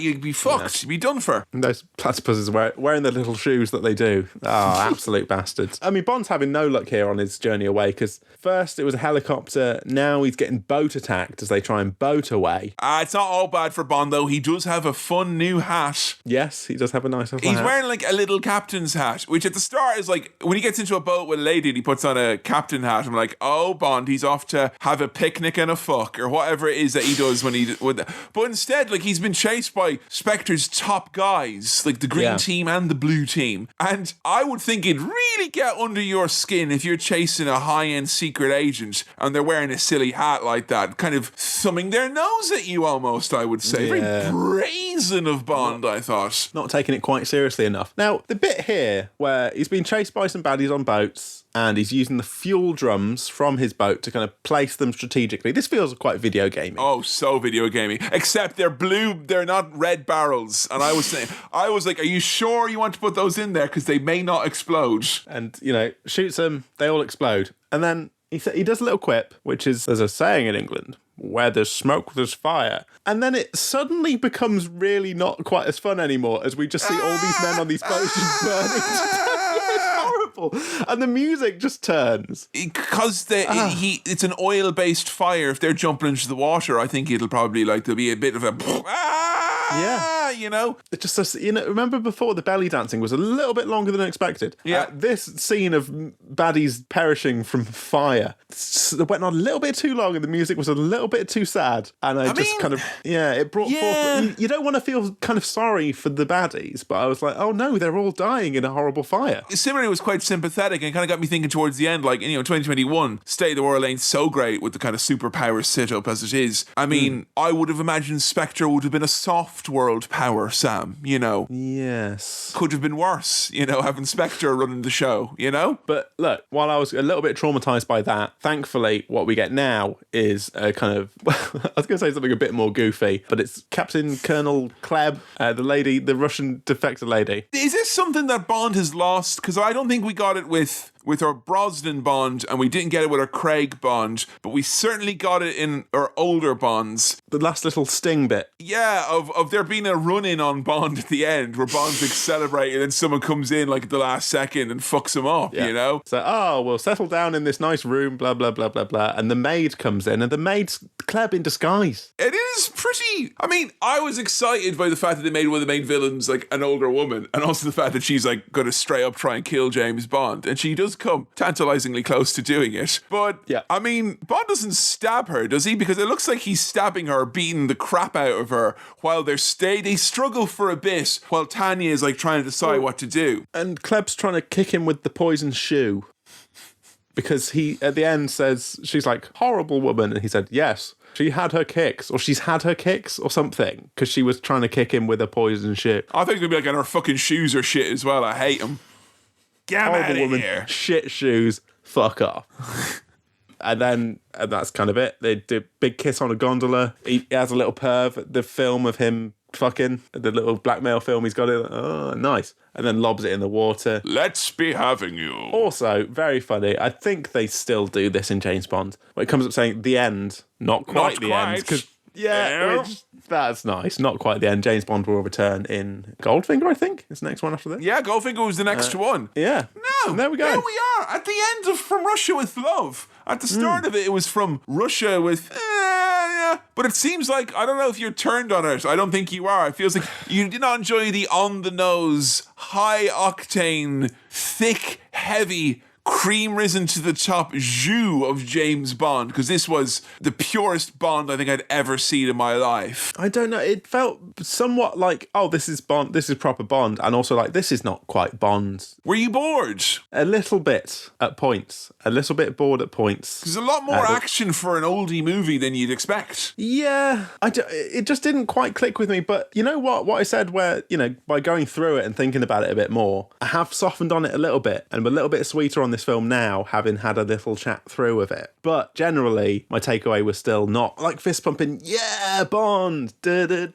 you'd be fucked. You'd be done for. And those platypuses wearing the little shoes that they do. Oh, absolute bastards. I mean, Bond's having no luck here on his journey away because first it was a helicopter. Now he's getting boat attacked as they try and boat away. It's not all bad for Bond though. He does have a fun new hat. Yes, he does have a nice little He's hat. wearing like a little captain's hat, which at the start is like when he gets into a boat with a lady and he puts on a captain hat. I'm like, oh, Bond, he's off to have a picnic and a fuck or whatever it is that he does when he. But instead, like he's been chased by Spectre's top guys, like the green team and the blue team. And I would think it'd really get under your skin if you're chasing a high-end secret agent and they're wearing a silly hat like that, kind of thumbing their nose at you almost. I would say very brazen of Bond. I thought. Not taking it quite seriously enough. Now, the bit here where he's been chased by some baddies on boats and he's using the fuel drums from his boat to kind of place them strategically. This feels quite video gamey. Oh, so video gamey. Except they're blue, they're not red barrels. And I was like, are you sure you want to put those in there? Because they may not explode. And, shoots them, they all explode. And then he does a little quip, which is, there's a saying in England, where there's smoke, there's fire. And then it suddenly becomes really not quite as fun anymore as we just see all these men on these boats just burning to death. It's horrible. And the music just turns. Because it's an oil-based fire. If they're jumping into the water, I think it'll probably there'll be a bit of a you know. It just says, remember before the belly dancing was a little bit longer than expected? Yeah. This scene of baddies perishing from fire went on a little bit too long and the music was a little bit too sad. And I just mean, it brought forth... You don't want to feel kind of sorry for the baddies, but I was like, oh no, they're all dying in a horrible fire. Similarly, was quite sympathetic and kind of got me thinking towards the end, like, 2021, State of the World ain't so great with the kind of superpower sit-up as it is. I mean, I would have imagined Spectre would have been a soft world power, Sam, Yes. Could have been worse, having Spectre running the show, But look, while I was a little bit traumatized by that, thankfully, what we get now is a kind of, I was going to say something a bit more goofy, but it's Captain Colonel Kleb, the Russian defector lady. Is this something that Bond has lost? Because I don't think we got it with our Brosnan Bond, and we didn't get it with our Craig Bond, but we certainly got it in our older Bonds. The last little sting bit. Yeah, of there being a run-in on Bond at the end, where Bond's like celebrating, and then someone comes in like at the last second and fucks him up, So, we'll settle down in this nice room, blah, blah, blah, blah, blah, and the maid comes in, and the maid's Kleb in disguise. It is pretty... I mean, I was excited by the fact that they made one of the main villains like an older woman, and also the fact that she's like going to straight up try and kill James Bond, and she does come tantalizingly close to doing it. But, I mean, Bond doesn't stab her, does he? Because it looks like he's stabbing her, beating the crap out of her, while they struggle for a bit, while Tanya is like trying to decide what to do. And Kleb's trying to kick him with the poison shoe. Because he, at the end, says, she's like, horrible woman. And he said, yes, she's had her kicks or something. Because she was trying to kick him with a poison shoe. I think it'd be like on her fucking shoes or shit as well. I hate them. Get out of here. Shit shoes, fuck off. and that's kind of it. They do a big kiss on a gondola. He has a little perv, the film of him fucking, the little blackmail film he's got in. Oh, nice. And then lobs it in the water. Let's be having you. Also, very funny. I think they still do this in James Bond. When it comes up saying the end, not quite the end. Because that's nice. Not quite the end. James Bond will return in Goldfinger, I think. Is the next one after this. Yeah, Goldfinger was the next one. Yeah. No, and there we go. There we are. At the end of From Russia with Love. At the start of it was From Russia with... yeah. But it seems like, I don't know if you're turned on it. I don't think you are. It feels like you did not enjoy the on-the-nose, high-octane, thick, heavy... cream risen to the top jus of James Bond, because this was the purest Bond I think I'd ever seen in my life. I don't know. It felt somewhat like, oh, this is Bond, this is proper Bond, and also like, this is not quite Bond. Were you bored? A little bit at points. A little bit bored at points. There's a lot more action for an oldie movie than you'd expect. Yeah. It just didn't quite click with me, but you know what? What I said where, by going through it and thinking about it a bit more, I have softened on it a little bit, and I'm a little bit sweeter on this film now, having had a little chat through of it. But generally, my takeaway was still not like fist pumping, yeah, Bond. Where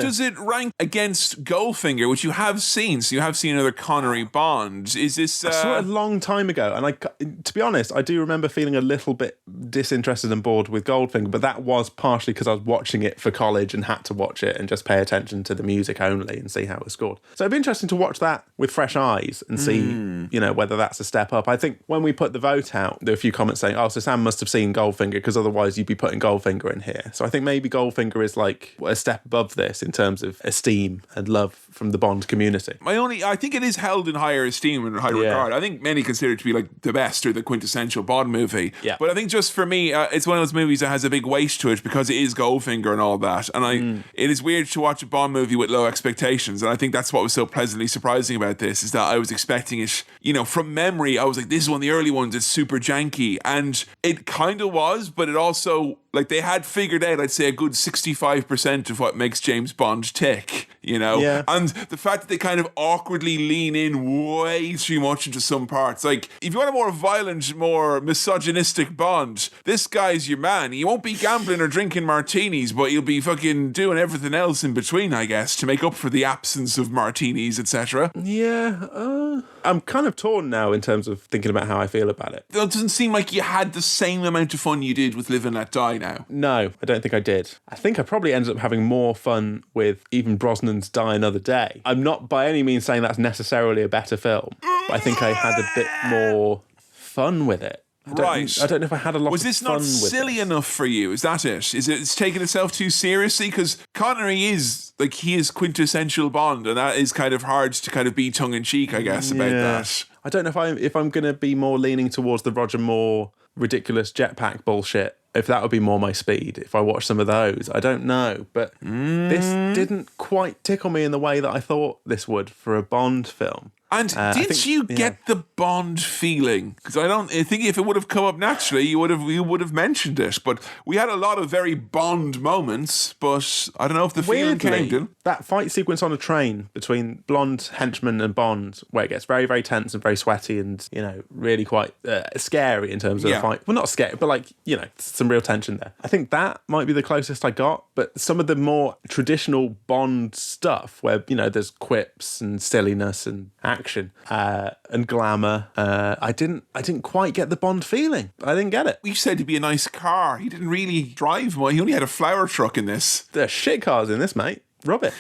does it rank against Goldfinger, which you have seen? So you have seen another Connery Bond. Is this... I saw it a long time ago, and to be honest, I do remember feeling a little bit disinterested and bored with Goldfinger, but that was partially because I was watching it for college and had to watch it and just pay attention to the music only and see how it was scored. So it'd be interesting to watch that with fresh eyes and see whether that's a step up. I think when we put the vote out, there were a few comments saying, oh, so Sam must have seen Goldfinger because otherwise you'd be putting Goldfinger in here. So I think maybe Goldfinger is like a step above this in terms of esteem and love from the Bond community. I think it is held in higher esteem and higher regard. I think many consider it to be like the best or the quintessential Bond movie. Yeah. But I think just for me, it's one of those movies that has a big weight to it because it is Goldfinger and all that. And it is weird to watch a Bond movie with low expectations. And I think that's what was so pleasantly surprising about this, is that I was expecting it, from memory, I was like, this is one of the early ones, it's super janky. And it kind of was, but it also, like, they had figured out, I'd say, a good 65% of what makes James Bond tick, Yeah. And the fact that they kind of awkwardly lean in way too much into some parts. Like, if you want a more violent, more misogynistic Bond, this guy's your man. He won't be gambling or drinking martinis, but he'll be fucking doing everything else in between, I guess, to make up for the absence of martinis, etc. Yeah, I'm kind of torn now in terms of thinking about how I feel about it. It doesn't seem like you had the same amount of fun you did with Live and Let Die now. No, I don't think I did. I think I probably ended up having more fun with even Brosnan's Die Another Day. I'm not by any means saying that's necessarily a better film, but I think I had a bit more fun with it. I don't know if I had a lot Was of this fun not with silly this. enough for you? Is that it? Is it's taking itself too seriously? Because Connery is like he is quintessential Bond, and that is kind of hard to kind of be tongue in cheek, I guess, about that. I don't know if I'm going to be more leaning towards the Roger Moore ridiculous jetpack bullshit. If that would be more my speed, if I watch some of those, I don't know. But this didn't quite tickle me in the way that I thought this would for a Bond film. And did you get the Bond feeling? Because I think if it would have come up naturally, you would have mentioned it. But we had a lot of very Bond moments, but I don't know if the feeling came. Weirdly, that fight sequence on a train between blonde henchman and Bond, where it gets very, very tense and very sweaty and, really quite scary in terms of the fight. Well, not scary, but like, some real tension there. I think that might be the closest I got, but some of the more traditional Bond stuff where, there's quips and silliness and action and glamour, I didn't quite get the Bond feeling. I didn't get it. You said to be a nice car. He didn't really drive one. He only had a flower truck in this. There's shit cars in this, mate. Rub it.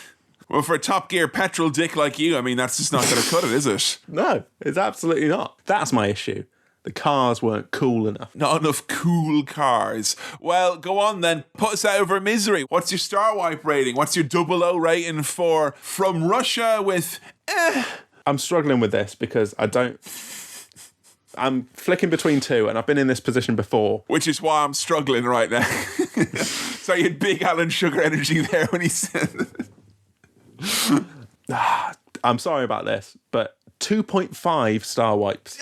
Well, for a Top Gear petrol dick like you, I mean, that's just not going to cut it, is it? No, it's absolutely not. That's my issue. The cars weren't cool enough. Not enough cool cars. Well, go on then. Put us out of our misery. What's your Star Wipe rating? What's your 00 rating for From Russia with I'm struggling with this because I'm flicking between two, and I've been in this position before. Which is why I'm struggling right now. So you had big Alan Sugar energy there when he said I'm sorry about this, but 2.5 Star Wipes.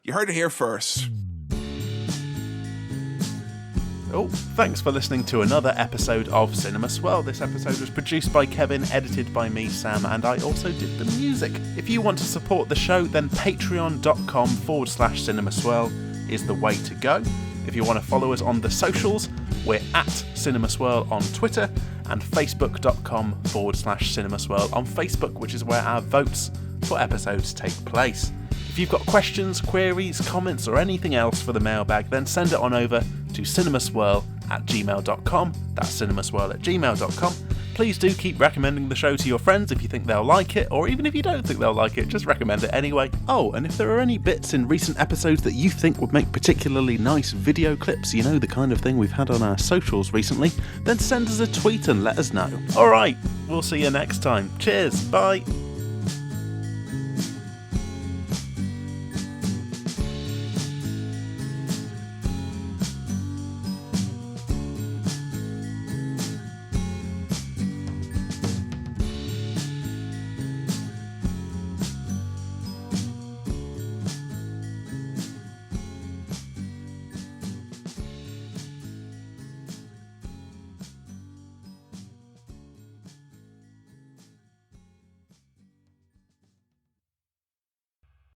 You heard it here first. Oh, thanks for listening to another episode of Cinema Swirl. This episode was produced by Kevin, edited by me, Sam, and I also did the music. If you want to support the show, then patreon.com/Cinema Swirl is the way to go. If you want to follow us on the socials, we're at Cinema Swirl on Twitter and facebook.com/Cinema Swirl on Facebook, which is where our votes for episodes take place. If you've got questions, queries, comments, or anything else for the mailbag, then send it on over to cinemaswirl@gmail.com. That's cinemaswirl@gmail.com. Please do keep recommending the show to your friends if you think they'll like it, or even if you don't think they'll like it, just recommend it anyway. Oh, and if there are any bits in recent episodes that you think would make particularly nice video clips, the kind of thing we've had on our socials recently, then send us a tweet and let us know. Alright, we'll see you next time. Cheers, bye.